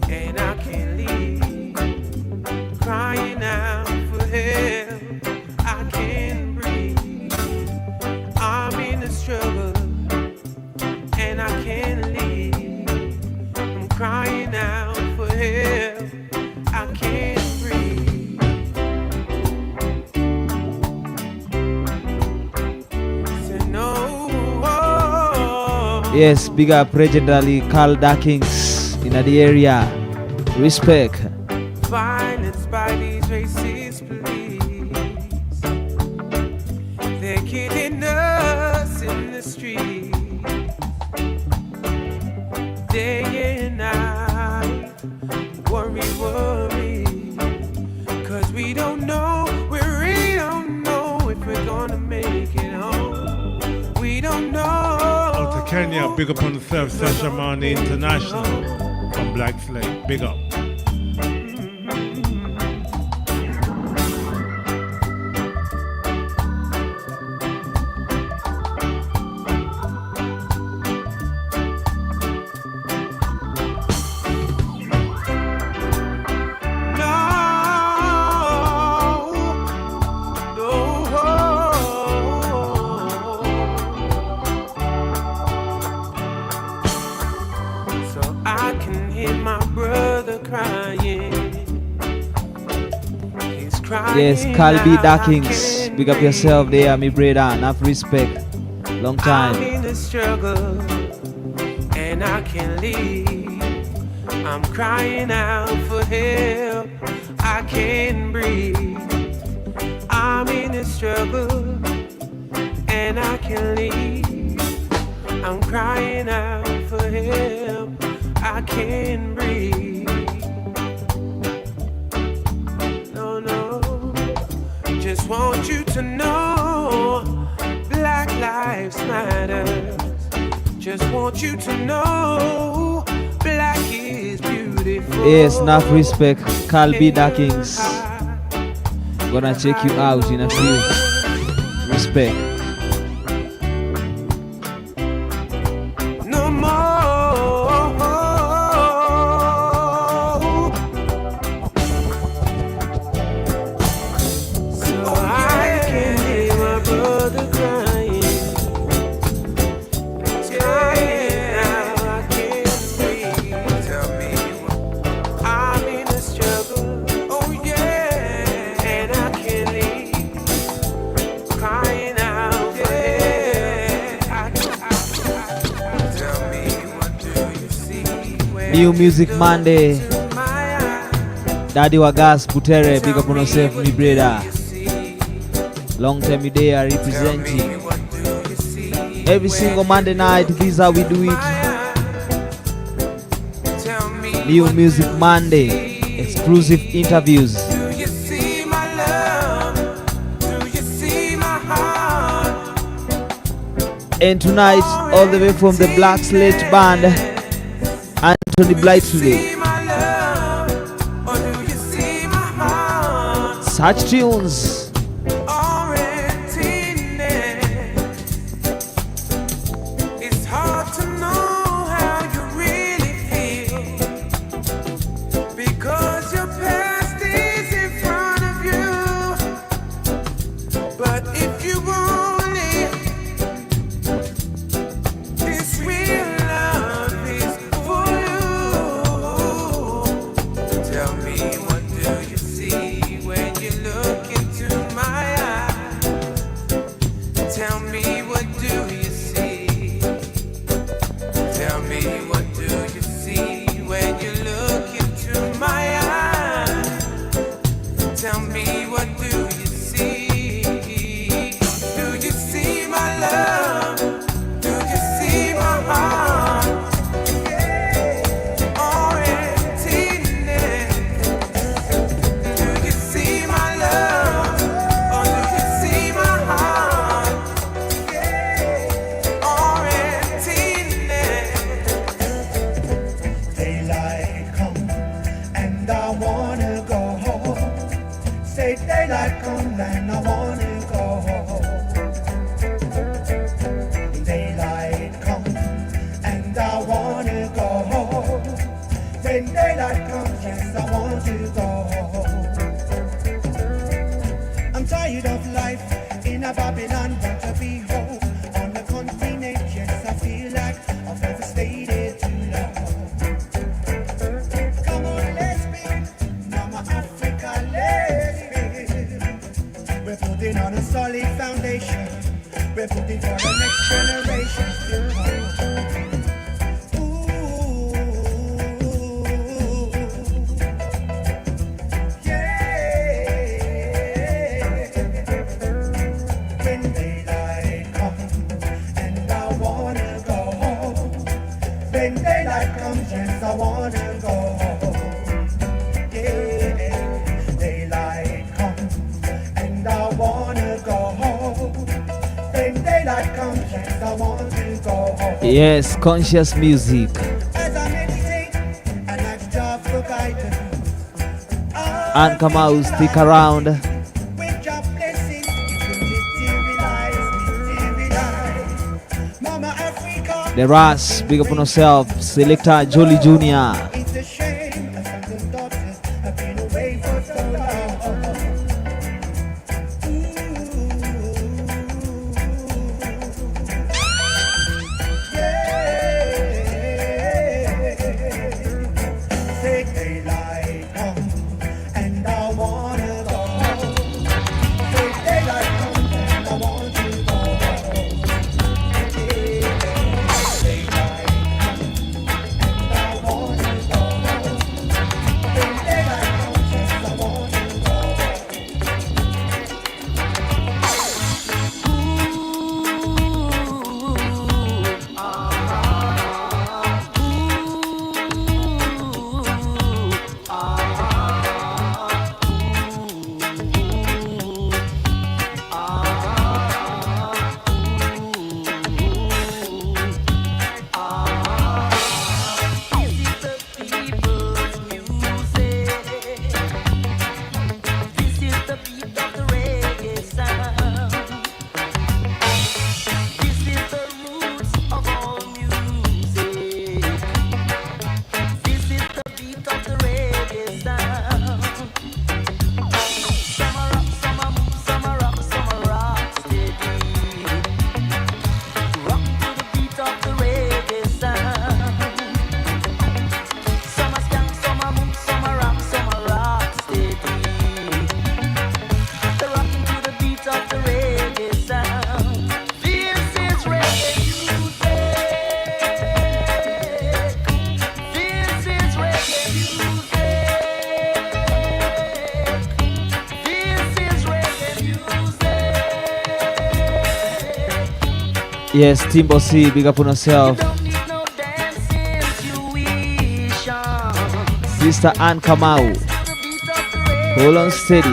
and I can't leave. Crying out for help, I can't breathe. I'm in a struggle and I can't leave. I'm crying out for help, I can't breathe. Yes, big up legendary Carl Dakings in the area. Respect. Violence by these racist police. They're killing us in the street. Day and night. Worry, worry. Cause we don't know, we really don't know if we're gonna make it home. We don't know. Kenya, big up on yourself, Sasha Mani International from Black Slate, big up. Yes, Calby Dakings, big up yourself there, me brother, enough respect, long time. I'm in a struggle and I can't leave. I'm crying out for help, I can't breathe. I'm in a struggle and I can't leave. I'm crying out for help, I can't breathe. Just want you to know Black Lives Matter. Just want you to know Black is beautiful. Yes, enough respect, Calby Dakings. Gonna check you out in a few. Respect. No more. So I can hear my brother crying. Yeah, I can't breathe. Tell me I'm in a struggle. Oh yeah, and I can't leave. Crying out, yeah. Tell me what do you see? New Music Monday. Daddy Wagas Butere, big up on yourself, me brother. Long time you there representing. Every single Monday night, this is how we do it. New Music Monday, exclusive interviews. Do you see my love? Do you see my heart? And tonight, all the way from the Black Slate band, Anthony Blythe. Such tunes. It's hard to know how you really feel because your past is in front of you, but daylight comes and I wanna go home. Daylight comes and I wanna go home. When daylight comes, yes, I want to go home. I'm tired of life in a Babylon, want to be home. On the continent, yes, I feel like I've never stayed here too long. Come on, let's be Mama Africa, let's be. We're putting on a solid foundation. We're putting for the next generation to come. I wanna go home. Yeah, daylight comes and I wanna go home. When daylight comes, yes, I want to go home. Yes, conscious music. As I meditate and ask God for guidance. And come out, stick around. With your blessing, it will materialize. Mama Africa. The Rush, big up on yourself. Selector Jolly Jr. It's a shame that some of the daughters have been away for so long. Yeah. Say daylight comes and I wanna go home. Say daylight comes and I want to go home. Yes, Timbo C, big up on yourself. Sister Ann Kamau, hold on steady.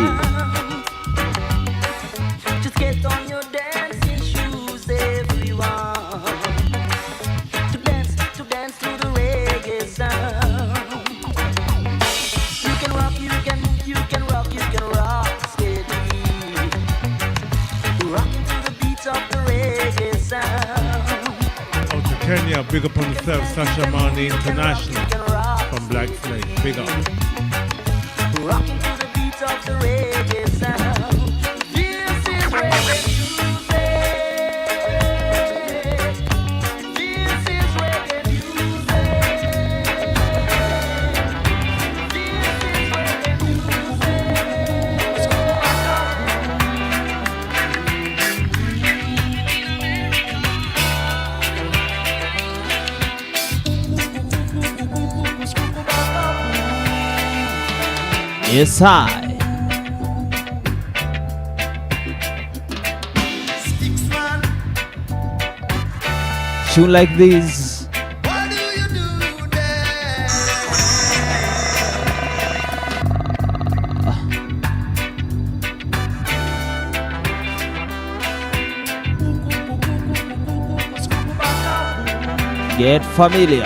Just get on your dancing shoes, everyone. To dance to the reggae sound. You can rock, you can move, you can rock steady. Rocking to the beat of the reggae sound. Out to Kenya, big up on yourself, Sasha Mani International from Black Slate, big up. Rocking to the beat of the reggae sound. This is reggae music. This is reggae music. Yes, I. Sticksman, Tune like this. what do you do there? Get familiar.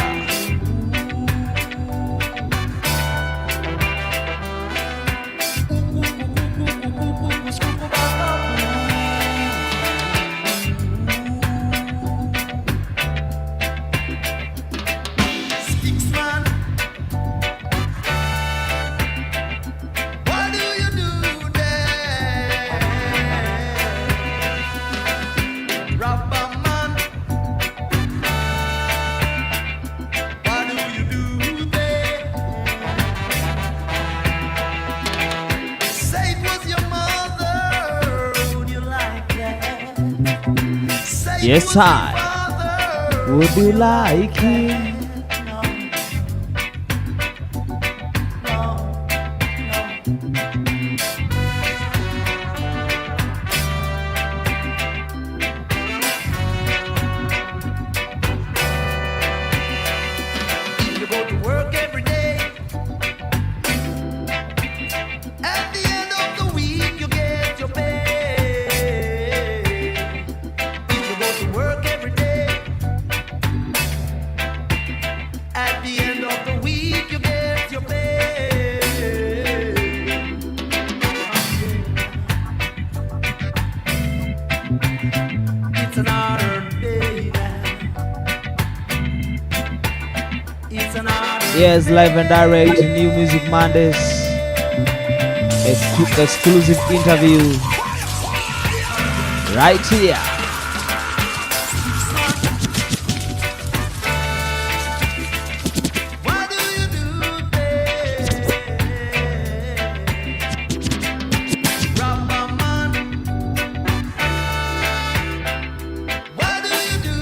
Yes, I would you like him? You go to work every day. At the end of the week, you get your pay. You go to work every day. At the end of the week, you get your pay. It's another day now. It's another Yes, live and direct, New Music Mondays. Exclusive interview right here. What do you do, babe? Rubber man. What do you do,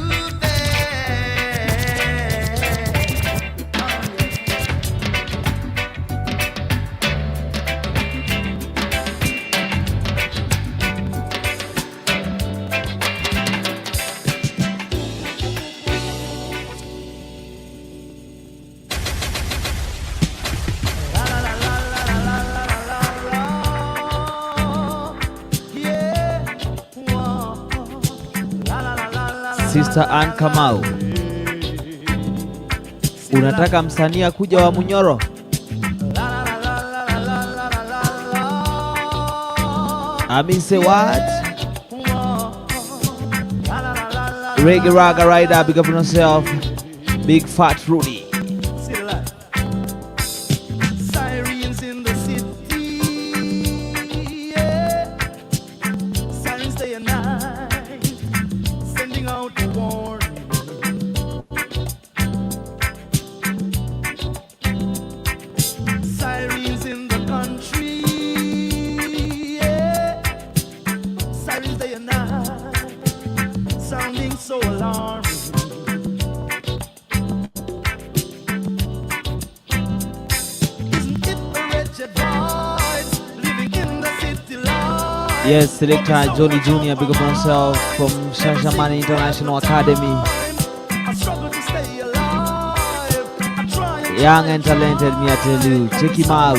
Sister Ann Kamau, unataka msanii akuja wa Munyoro? Say what? Reggae Raga Rider, big up on yourself. Big Fat Rudy. Sirens in the city, yeah. Sirens day and night, sending out a warning. Sirens in the country, yeah. Sirens day and night, sounding so alarming. Yes, selector Johnny Jr., big up on himself from Shashamani International Academy. Young and talented, me I tell you. Check him out.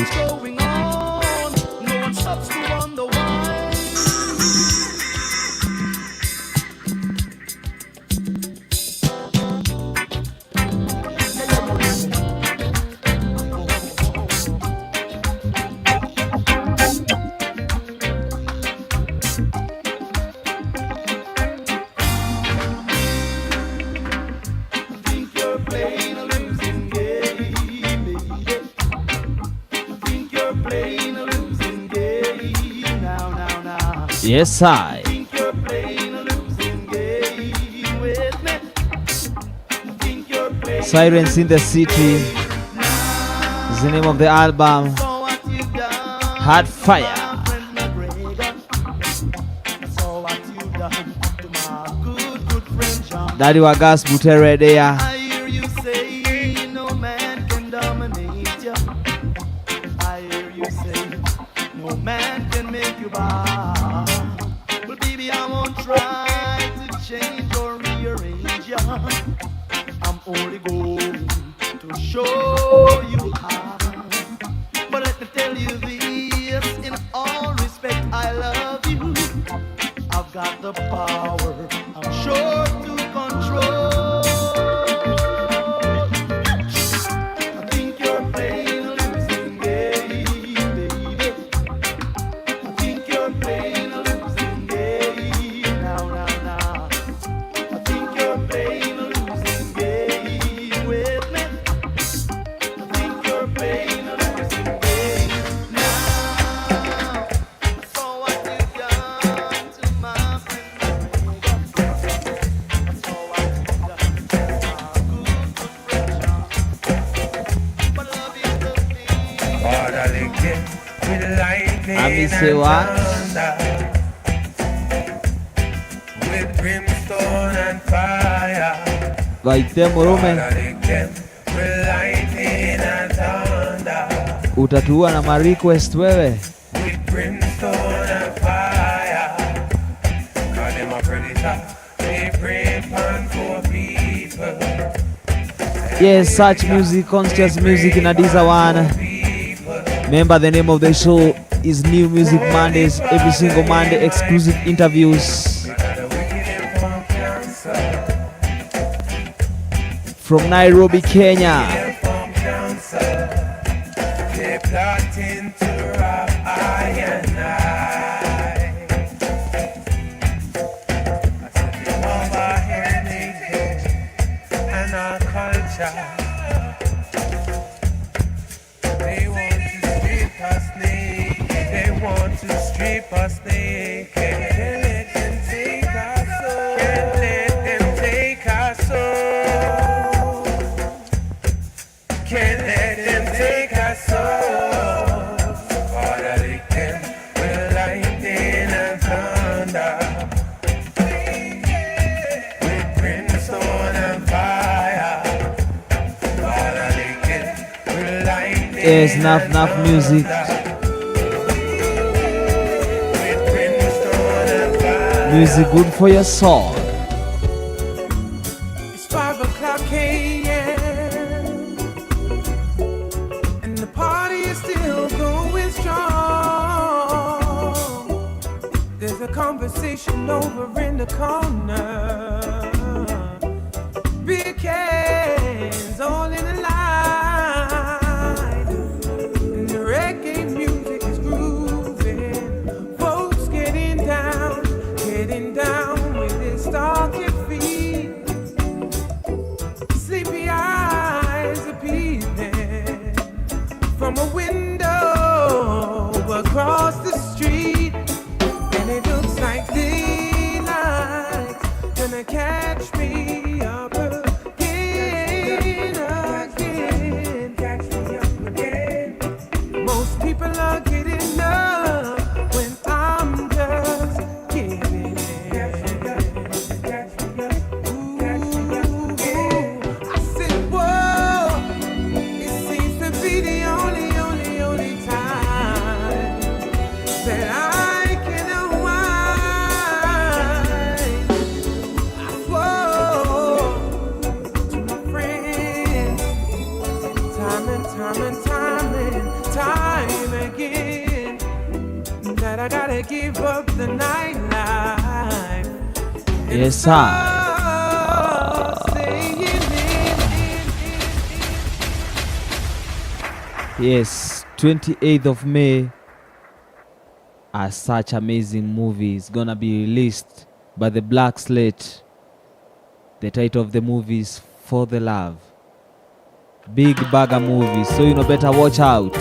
Yes, I. Sirens in the City is the name of the album. Hard Fire. Daddy Wagas Butere there. I hear you say no man can dominate you. I hear you say no man can make you bow. But baby, I won't try to change or rearrange you. I'm only going to show you how. But let me tell you this, in all respect, I love you. I've got the power, I'm sure to control. I think you're playing a losing game, baby. I think you're playing a losing game now. I think you're playing a losing game with me. I think you're playing a losing game now. I saw what you've done to my friend. I saw what you've done to my good friend. But love is the thing. Say what? With brimstone brimstone and fire. Vaite murume, Lightning and thunder. utatua na ma-request wewe. With brimstone and fire. Call them a predator. They prey upon poor people. Yes, such music, conscious music in Adiza one. Remember the name of the show is New Music Mondays. Every single Monday, exclusive interviews from Nairobi, Kenya. They plotting to rob I and I. I said they want our heritage and our culture. They want to strip us naked. They want to strip us naked. Can't let them take our soul. Can't let them take our soul. Can't let them take our soul. Father, they can with lightning and thunder. With brimstone and fire. Father, they can with lightning. Yes, enough music. With brimstone and fire. Music good for your soul. It's 5 o'clock a.m. and the party is still going strong. There's a conversation over in the corner. Big cans all in the line. And the reggae music is grooving. Folks getting down with their stocking feet. Sleepy eyes are peeping from a window across the street, and it looks like daylight's gonna catch me up again. Catch me up again. Most people are getting up when I'm just getting in. I said, whoa, it seems to be the only time that I can unwind. Whoa, to my friends, time again, that I gotta give up the nightlife. Yes, sir. Yes, 28th of May. Are such amazing movies gonna be released by the Black Slate. The title of the movie is For the Love. Big bagger movie, so you know better watch out.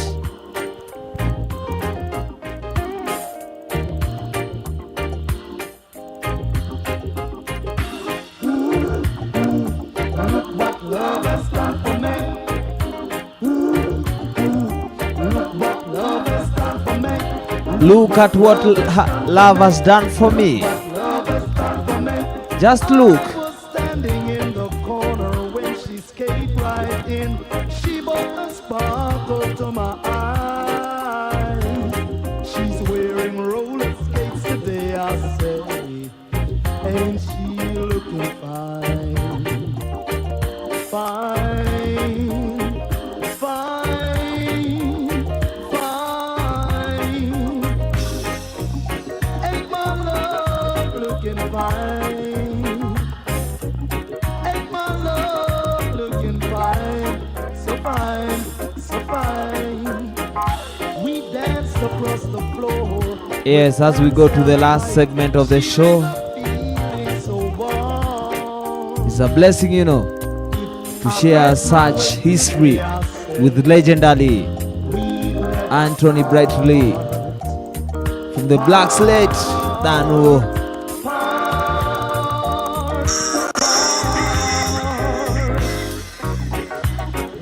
What love has done for me. Look what love has done for me. Look at what love has done for me. Love has done for me. Just look. I was standing in the corner when she escaped right in. She brought a sparkle to my eye. She's wearing roller skates today, I say. Ain't she looking fine? Fine, fine, fine. Ain't my love looking fine? Ain't my love looking fine? So fine, so fine. We dance across the floor. Yes, as we go to the last segment of the show, Feeling so warm. it's a blessing, you know, to share such history with legendary Anthony Brightly from the Black Slate. Danu.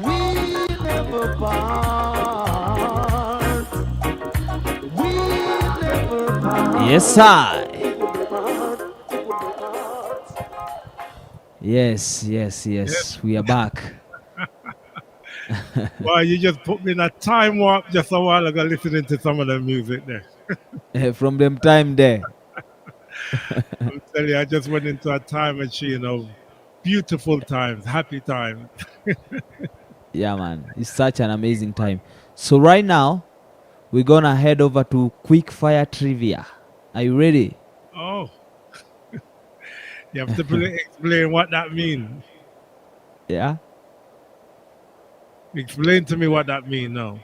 We never part. We never part. Yes, sir. Yes, yes, yes. We are back. Well, you just put me in a time warp just a while ago listening to some of the music there. From them time there. I'm telling you, I just went into a time machine of beautiful times, happy times. Yeah, man. It's such an amazing time. So right now, we're gonna head over to quick fire trivia. Are you ready? Oh, you have to explain what that means. Yeah. Explain to me what that means now.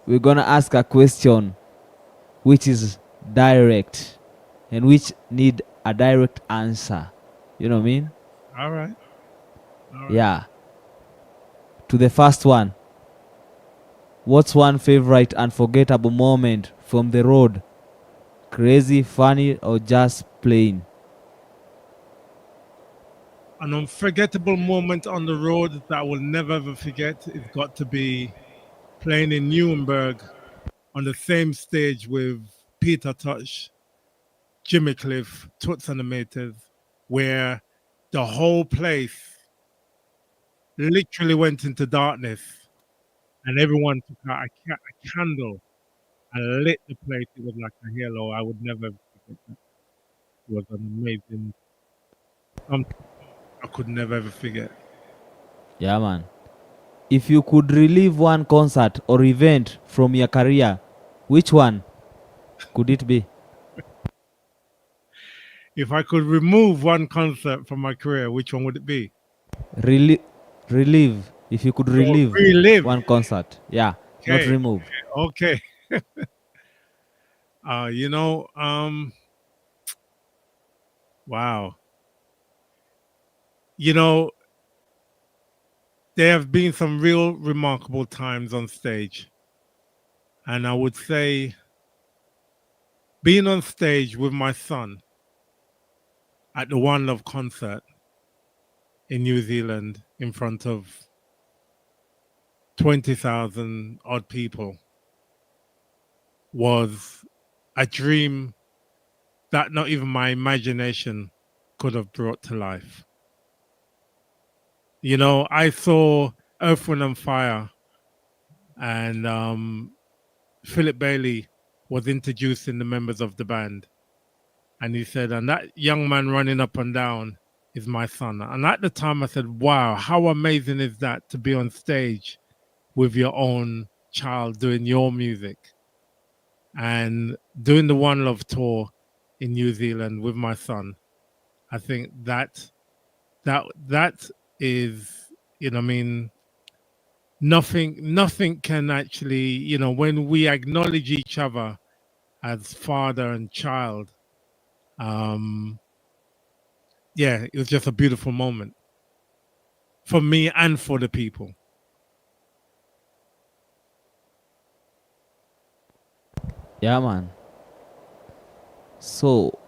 We're gonna ask a question which is direct and which need a direct answer. You know what I mean? All right. All right. Yeah. To the first one. What's one favorite unforgettable moment from the road? Crazy, funny, or just plain? An unforgettable moment on the road that I will never ever forget is got to be playing in Nuremberg on the same stage with Peter Tosh, Jimmy Cliff, Toots and the Maters, where the whole place literally went into darkness and everyone took out a candle and lit the place. It was like a halo. I would never forget that. It was an amazing, something I could never ever forget. Yeah, man. If you could relive one concert or event from your career, which one could it be? If I could remove one concert from my career, which one would it be? Relive. If you could relive relive. one concert. Yeah, not Okay. remove. Okay. You know, wow. You know, there have been some real remarkable times on stage. And I would say being on stage with my son at the One Love concert in New Zealand in front of 20,000 odd people was a dream that not even my imagination could have brought to life. You know, I saw Earth, Wind and Fire, and Philip Bailey was introducing the members of the band. And he said, and that young man running up and down is my son. And at the time I said, wow, how amazing is that to be on stage with your own child doing your music and doing the One Love tour in New Zealand with my son. I think that is, you know, I mean, nothing can actually, you know, when we acknowledge each other as father and child, yeah, it was just a beautiful moment for me and for the people. Yeah, man. So,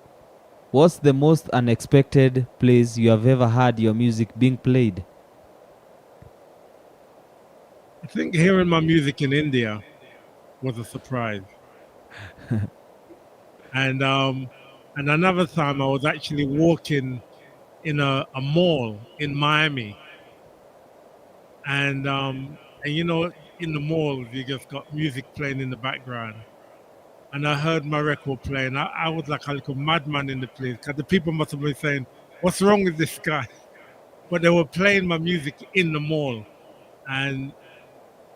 what's the most unexpected place you have ever had your music being played? I think hearing my music in India was a surprise. And another time I was actually walking in a mall in Miami. And you know, in the malls you just got music playing in the background. And I heard my record playing. I was like a little madman in the place because the people must have been saying, what's wrong with this guy? But they were playing my music in the mall. And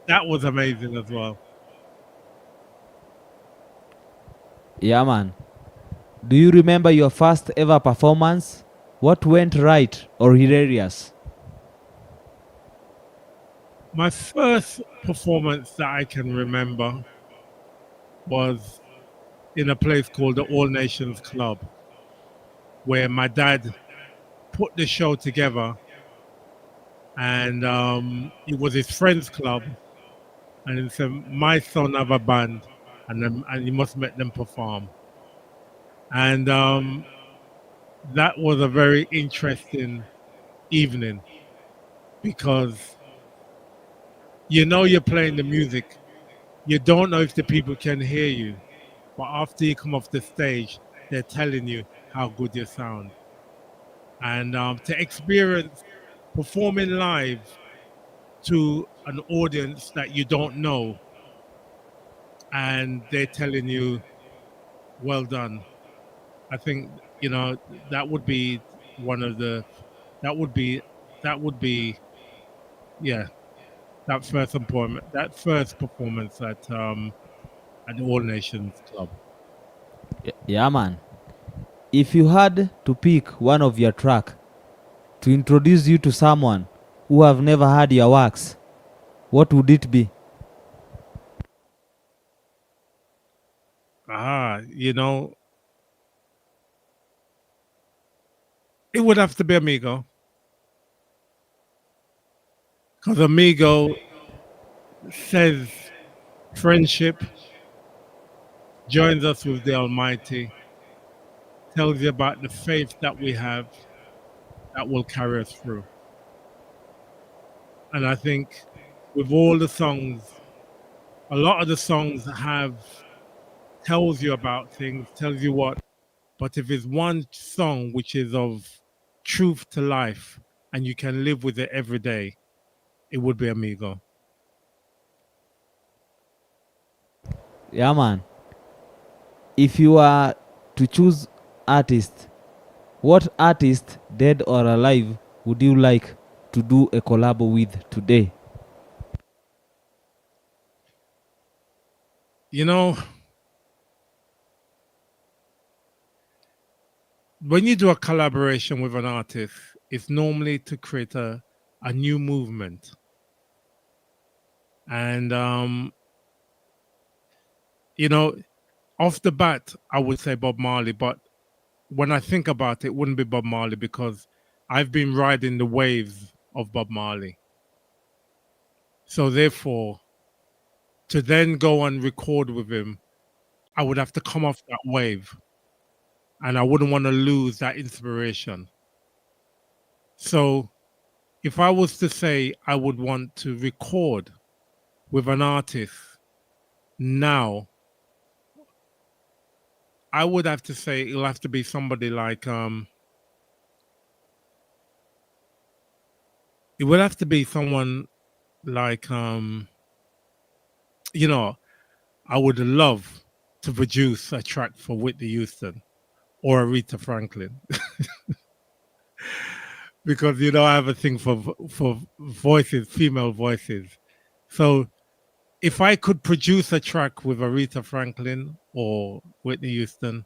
that was amazing as well. Yeah, man. Do you remember your first ever performance? What went right or hilarious? My first performance that I can remember was in a place called the All Nations Club, where my dad put the show together, and it was his friend's club, and he said, my son have a band, and you must make them perform. And that was a very interesting evening because you know you're playing the music, you don't know if the people can hear you, but after you come off the stage, they're telling you how good you sound. and to experience performing live to an audience that you don't know, and they're telling you, "Well done." I think that would be one of the that would be that would be yeah, that first performance at the All Nations Club. Yeah, man. If you had to pick one of your track to introduce you to someone who have never heard your works, what would it be? It would have to be Amigo, because Amigo says friendship joins us with the Almighty, tells you about the faith that we have that will carry us through. And I think with all the songs, a lot of the songs tells you about things, tells you what, but if it's one song which is of truth to life and you can live with it every day, it would be Amigo. Yeah, man. If you are to choose artist, what artist, dead or alive, would you like to do a collab with today? When you do a collaboration with an artist, it's normally to create a new movement. And, off the bat, I would say Bob Marley, but when I think about it, it wouldn't be Bob Marley because I've been riding the waves of Bob Marley. So therefore, to then go and record with him, I would have to come off that wave. And I wouldn't want to lose that inspiration. So if I was to say I would want to record with an artist now, I would have to say it'll have to be somebody like it would have to be someone like I would love to produce a track for Whitney Houston or Aretha Franklin. Because I have a thing for voices, female voices. So if I could produce a track with Aretha Franklin or Whitney Houston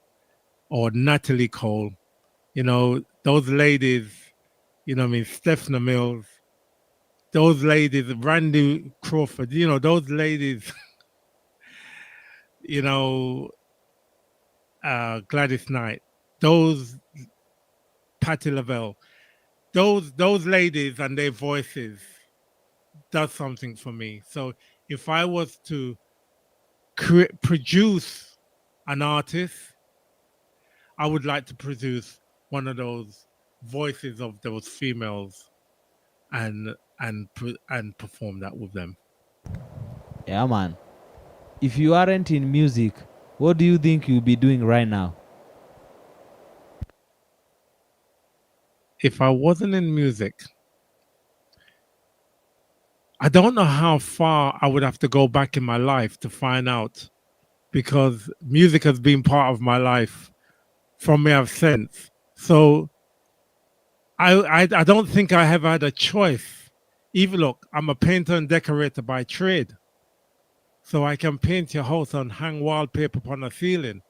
or Natalie Cole, those ladies, Stephanie Mills, those ladies, Randy Crawford, those ladies, Gladys Knight, those Patti LaBelle, those ladies and their voices does something for me. So if I was to produce an artist, I would like to produce one of those voices of those females and perform that with them. Yeah, man. If you aren't in music, what do you think you'll be doing right now? If I wasn't in music, I don't know how far I would have to go back in my life to find out, because music has been part of my life from me I've since. So I don't think I have had a choice. Even look, I'm a painter and decorator by trade. So I can paint your house and hang wallpaper upon a ceiling.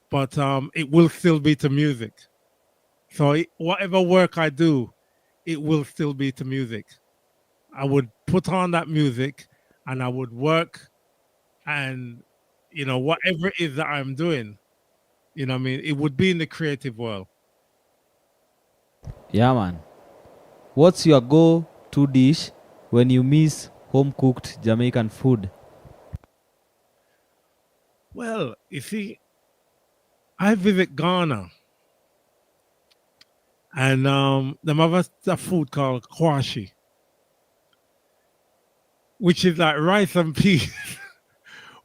But it will still be to music. So whatever work I do, it will still be to music. I would put on that music and I would work, and whatever it is that I'm doing, it would be in the creative world. Yeah, man. What's your go-to dish when you miss home-cooked Jamaican food? Well, you see, I visit Ghana, and they have a food called kwashi, which is like rice and peas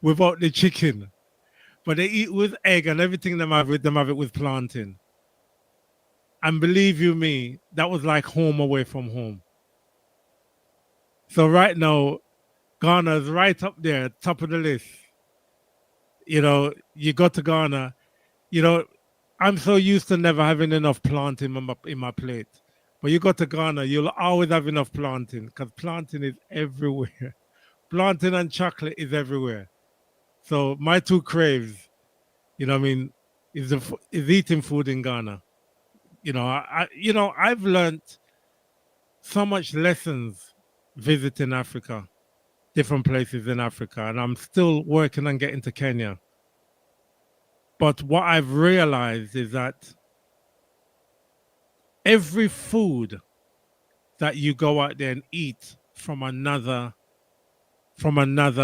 without the chicken, but they eat with egg and everything. Them have it with plantain. And believe you me, that was like home away from home. So right now, Ghana's right up there, top of the list. You know, you go to Ghana, you know, I'm so used to never having enough planting in my plate. But you go to Ghana, you'll always have enough planting because planting is everywhere. Planting and chocolate is everywhere. So my two craves, you know what I mean, is eating food in Ghana. You know, I've learned so much lessons visiting Africa, different places in Africa, and I'm still working on getting to Kenya. But what I've realized is that every food that you go out there and eat from another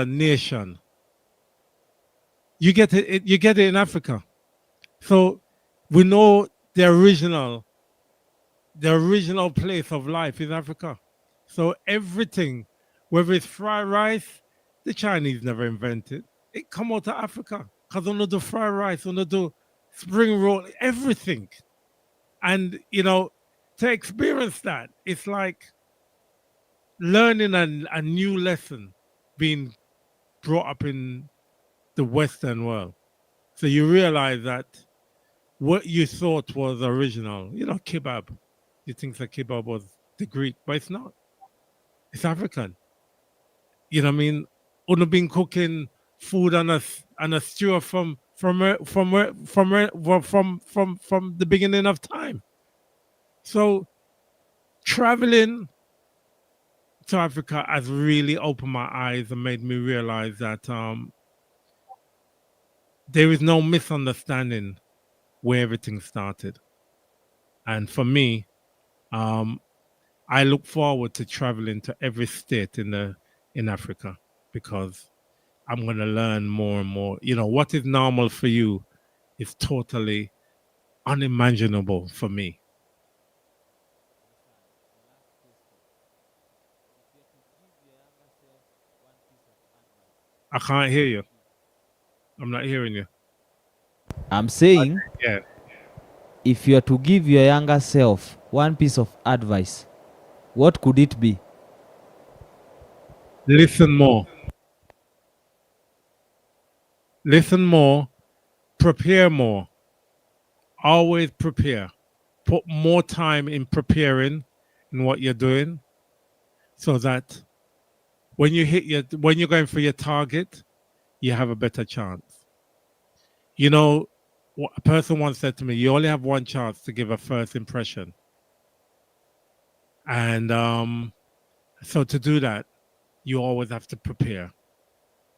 nation, you get it in Africa. So we know the original place of life is Africa. So everything, whether it's fried rice, the Chinese never invented. It come out of Africa. Because they do fried rice, they do spring roll, everything. And, you know, to experience that, it's like learning a new lesson being brought up in the Western world. So you realize that what you thought was original, you know, kebab, you think that kebab was the Greek, but it's not. It's African. You know what I mean? Uno been cooking food and a stew from the beginning of time. So traveling to Africa has really opened my eyes and made me realize that there is no misunderstanding where everything started. And for me, I look forward to traveling to every state in Africa because I'm going to learn more and more. You know, what is normal for you is totally unimaginable for me. I can't hear you. I'm not hearing you. I'm saying, Yeah. if you are to give your younger self one piece of advice, what could it be? Listen more. Listen more. Prepare more. Always prepare. Put more time in preparing in what you're doing so that when you're going for your target, you have a better chance. You know, a person once said to me, you only have one chance to give a first impression. And so to do that, you always have to prepare.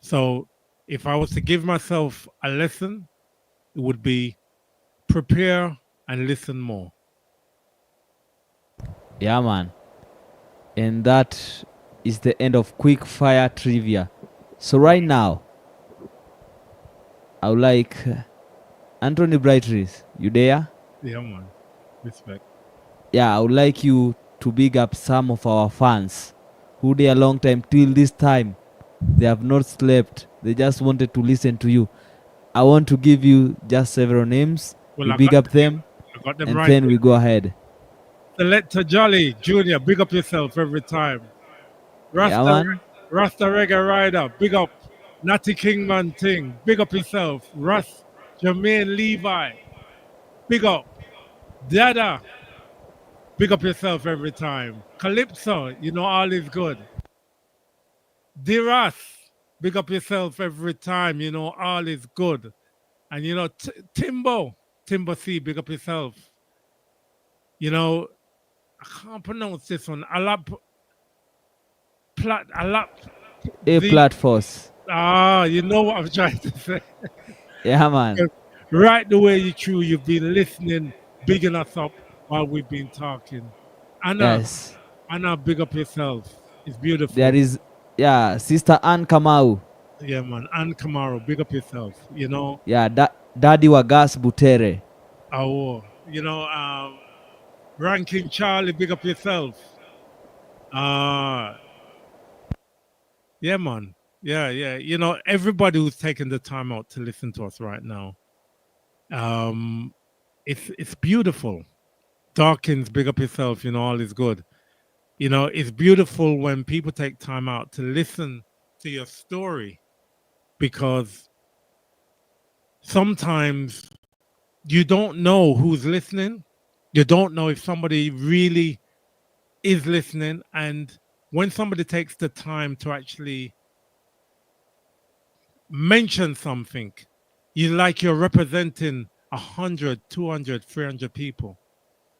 So if I was to give myself a lesson, it would be prepare and listen more. Yeah, man. And that is the end of quick fire trivia. So right now, I would like Anthony Brightrees, you there? Yeah, man. Respect. Yeah, I would like you to big up some of our fans who they a long time till this time. They have not slept. They just wanted to listen to you. I want to give you just several names. Well, You I big got up them, I got them and right. then we go ahead. Selector Jolly Jr., big up yourself every time. Yeah, man. Rasta Reggae Rider, big up. Natty Kingman Ting, big up yourself. Russ Jermaine Levi, big up. Dada, big up yourself every time. Calypso, you know all is good. Diras, big up yourself every time, you know all is good. And you know, Timbo C, big up yourself. You know, I can't pronounce this one. A Platforce. You know what I'm trying to say. Yeah, man. Right the way you true, you've been listening, bigging us up while we've been talking. Yes. Anna, big up yourself. It's beautiful. There is, yeah, Sister Ann Kamau. Yeah, man. Ann Camaro, big up yourself. You know. Yeah, Daddy Wagas Butere. Oh, you know, Ranking Charlie, big up yourself. Yeah, man. Yeah. You know, everybody who's taking the time out to listen to us right now. It's beautiful Dawkins, big up yourself, you know, all is good. You know, it's beautiful when people take time out to listen to your story, because sometimes you don't know who's listening. You don't know if somebody really is listening. And when somebody takes the time to actually mention something, you're representing 100, 200, 300 people.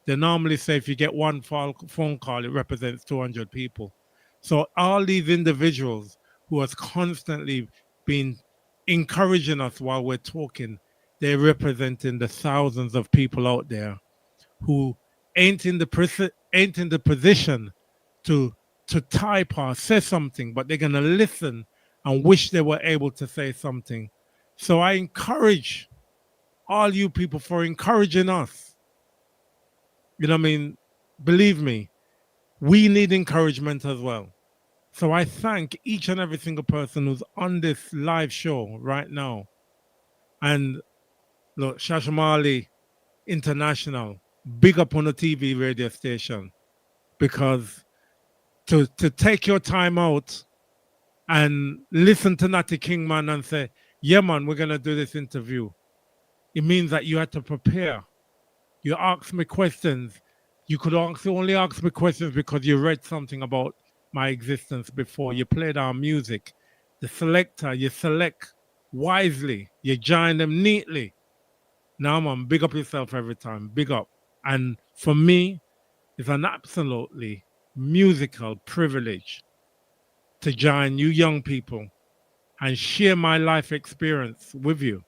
They normally say if you get one phone call, it represents 200 people. So all these individuals who has constantly been encouraging us while we're talking, they're representing the thousands of people out there who ain't in the position to type or say something, but they're gonna listen and wish they were able to say something. So I encourage all you people for encouraging us. You know what I mean? Believe me, we need encouragement as well. So I thank each and every single person who's on this live show right now. And look, Shashamali International, big up on the TV radio station, because to take your time out and listen to Natty Kingman and say, yeah, man, we're going to do this interview. It means that you had to prepare. You asked me questions. You could only ask me questions because you read something about my existence before. You played our music. The selector, you select wisely. You join them neatly. Now, man, big up yourself every time. Big up. And for me, it's an absolutely musical privilege to join you young people and share my life experience with you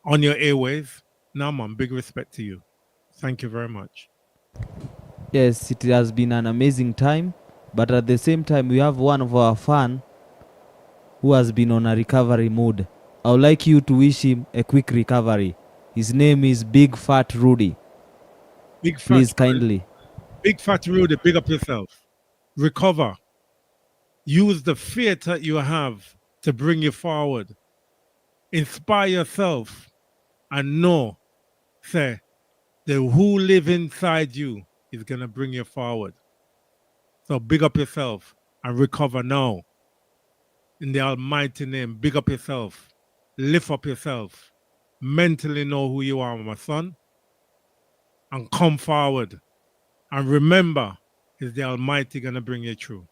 on your airwaves. Now, man, big respect to you. Thank you very much. Yes, it has been an amazing time, but at the same time, we have one of our fan who has been on a recovery mood. I would like you to wish him a quick recovery. His name is Big Fat Rudy. Big Fat Please, Rudy. kindly. Big Fat Rudy, big up yourself. Recover. Use the faith that you have to bring you forward. Inspire yourself and know, say, the who live inside you is going to bring you forward. So big up yourself and recover now. In the almighty name, big up yourself. Lift up yourself. Mentally know who you are, my son. And come forward. And remember, is the Almighty going to bring you through?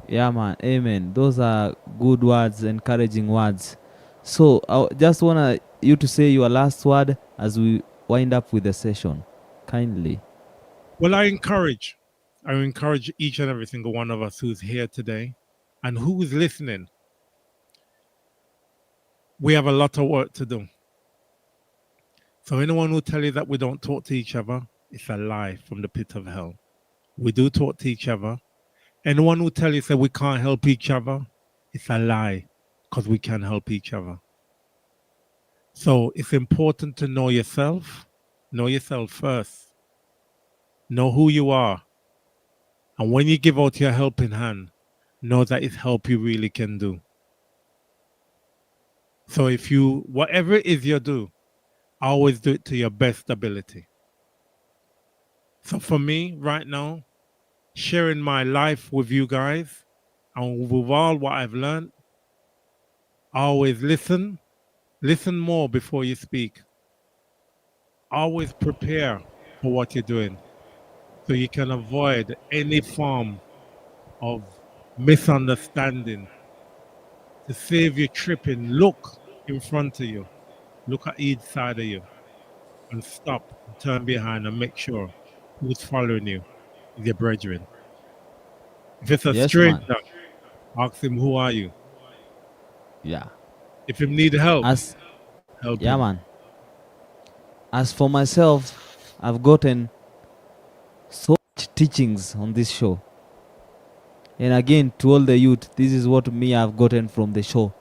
Yeah, man. Amen. Those are good words, encouraging words. So I just want you to say your last word as we wind up with the session. Kindly. Well, I encourage each and every single one of us who's here today and who is listening. We have a lot of work to do. So anyone who tell you that we don't talk to each other, it's a lie from the pit of hell. We do talk to each other. Anyone who tell you that we can't help each other, it's a lie, because we can help each other. So it's important to know yourself first. Know who you are. And when you give out your helping hand, know that it's help you really can do. So if you, whatever it is you do, always do it to your best ability. So for me, right now, sharing my life with you guys and with all what I've learned, always listen more before you speak. Always prepare for what you're doing so you can avoid any form of misunderstanding. To save you tripping, look in front of you, look at each side of you, and stop and turn behind and make sure who's following you is your brethren. If it's a stranger, man, ask him, who are you? Yeah. If you need help, help yeah, him. Man. As for myself, I've gotten so much teachings on this show. And again, to all the youth, this is what me I've gotten from the show.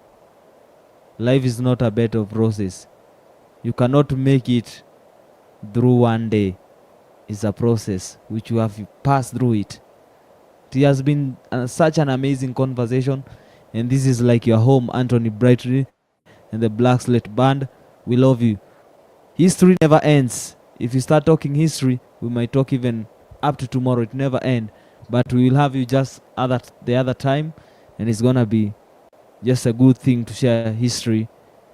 Life is not a bed of roses. You cannot make it through one day. It's a process which you have passed through it. It has been such an amazing conversation. And this is like your home, Anthony Brightry and the Black Slate Band. We love you. history never ends. If you start talking history, we might talk even up to tomorrow. It never end. But we will have you just the other time, and it's gonna be just a good thing to share history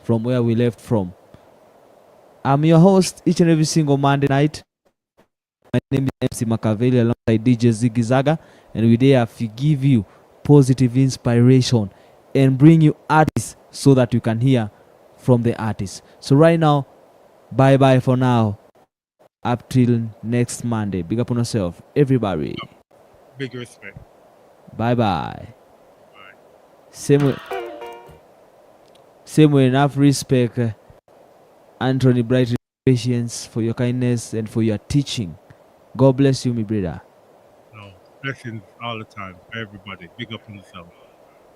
from where we left from. I'm your host each and every single Monday night. My name is MC Machiavelli alongside DJ Ziggy Zaga, and we there to give you positive inspiration and bring you artists so that you can hear from the artists. So right now, bye bye for now. Up till next Monday. Big up on yourself, everybody. Big respect. Bye bye. Same way, enough respect, Anthony Bright, patience for your kindness and for your teaching. God bless you, my brother. No, blessings all the time for everybody. Big up on yourself.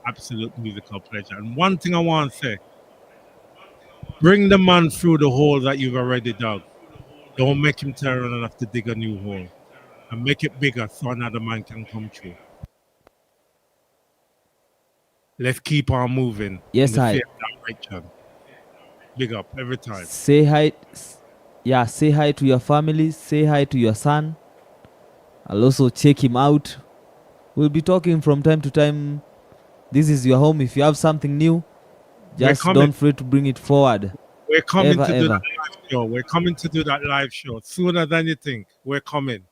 Absolute musical pleasure. And one thing I want to say, bring the man through the hole that you've already dug. Don't make him turn around and have to dig a new hole. And make it bigger so another man can come through. Let's keep on moving. Yes, in the I. same direction. Big up every time. Say hi. Yeah, say hi to your family. Say hi to your son. I'll also check him out. We'll be talking from time to time. This is your home. If you have something new, just don't fret to bring it forward. We're coming to do that live show. We're coming to do that live show sooner than you think. We're coming.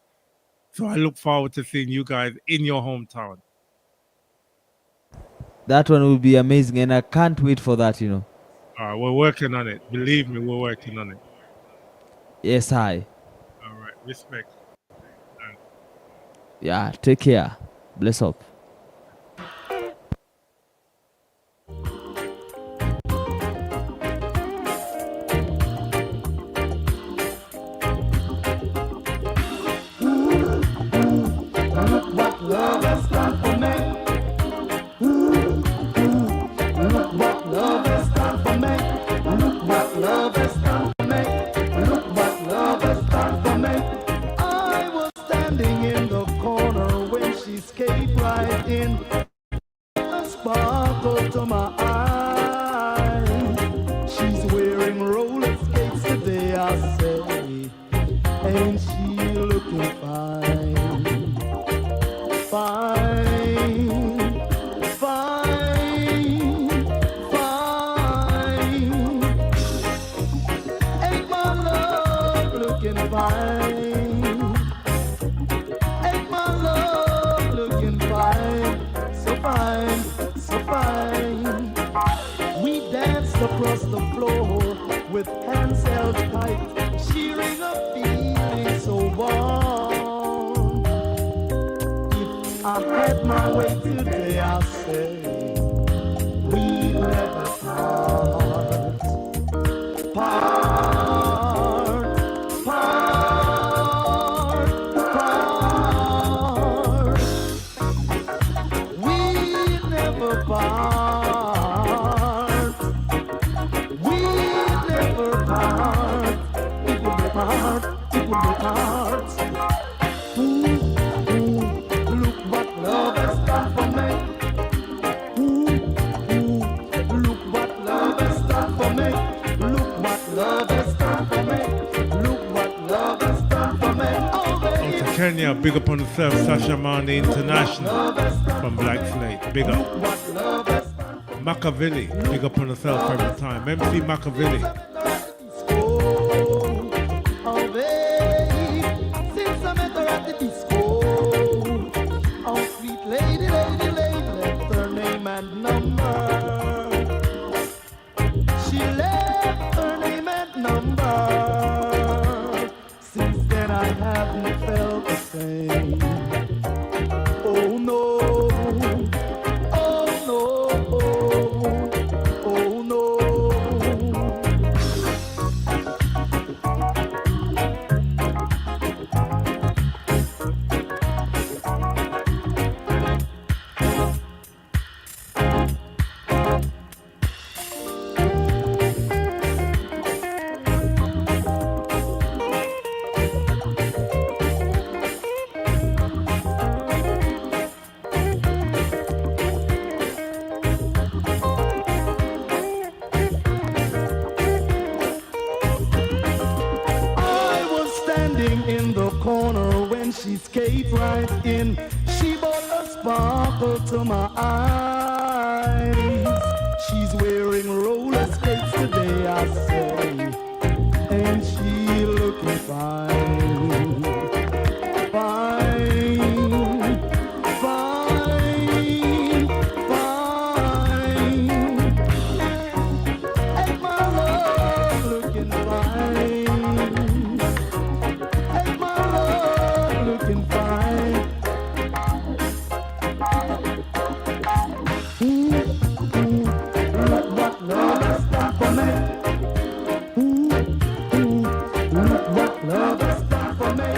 So I look forward to seeing you guys in your hometown. That one will be amazing, and I can't wait for that, All right, we're working on it. Believe me, we're working on it. Yes, I. All right, respect. Yeah, take care. Bless up. What love has done for me. Look what love has done for me. Look what love has done for me. Look what love has done for me. I was standing in the corner when she came right in. A sparkle to my eye. She's wearing roller skates today, I say. Ain't she looking fine? Fine, fine, fine. Ain't my love looking fine? Ain't my love looking fine? So fine, so fine. We danced across the floor with hands held tight, cheering a feeling so warm. I had my way today, I say, we never part, part, part, part. We never part, we never part. It will be part, it will be part. Love has done for me. Look what love has done for me. Look what love has done for me. Look what love has done for me. Oh, baby. Out to Kenya, big up on yourself, Sasha Mani International from Black Slate. Big up. Machiavelli, big up on yourself every time. MC Machiavelli. Oh, babe, since I met her at the disco. Lady, lady, lady, left her name and number. She left her name and number. Since then I haven't felt the same. Oh no, oh no, oh no. sparkle to my eyes. She's wearing roller skates today, I say, and she looking fine, fine, fine, fine. Ain't my love looking fine? Ain't my love looking fine? Look what love has done for me. Look what love has done for me.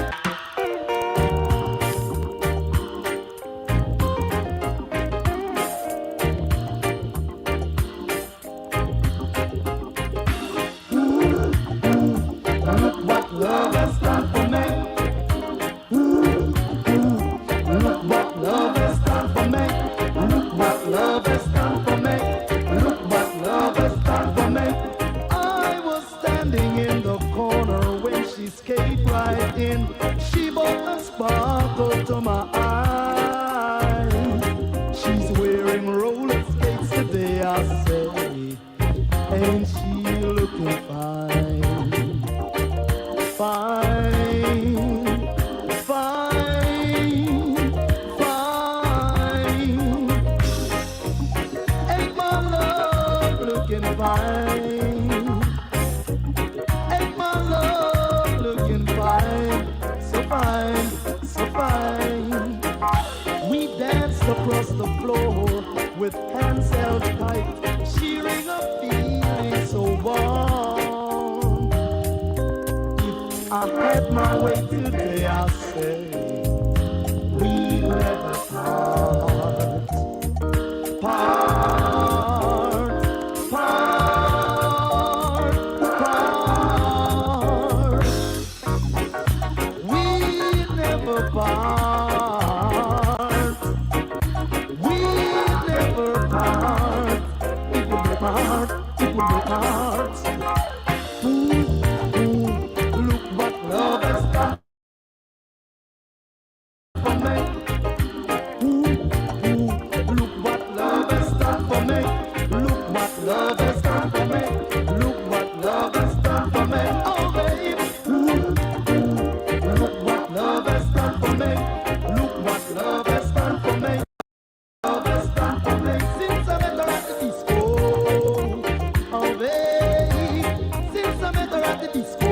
Look what love has done for me. Look what love has done for me. Look what love has done for me. Look what love has done for me. I was standing in the corner when she came right in. She brought a sparkle to my eye. She's wearing roller skates today, I say, and she looking fine, fine, fine, fine. Ain't my love looking fine? Ain't my love looking fine? So fine, so fine. We danced across the floor with hands held tight, sharing a feeling so warm. If I had my way today, I'll say we never part, part, part, part. We never part. We never part. It will break my heart. It will break my heart. Look what love has done for me. Look what love has done for me. Look what love has done for me. Look what love has done for me. Oh, babe. Look what love has done for me. Look what love has done for me. Love has done for me. Since I met her at the disco. Oh, babe. Since I met her at the disco.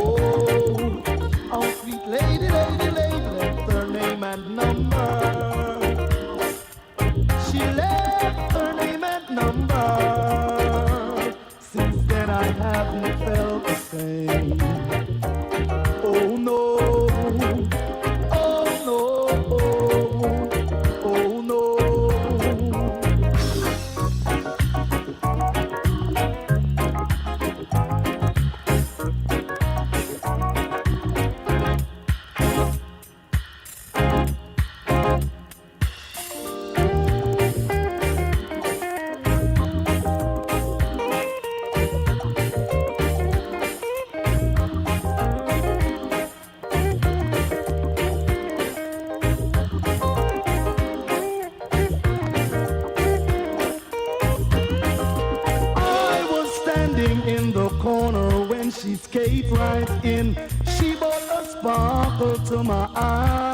Oh, sweet lady, lady, lady, left her name and number. She left her name and number. Since then I haven't felt the same. Oh no, oh no, oh no. I was standing in the corner when she skate right in. She brought a sparkle to my eye.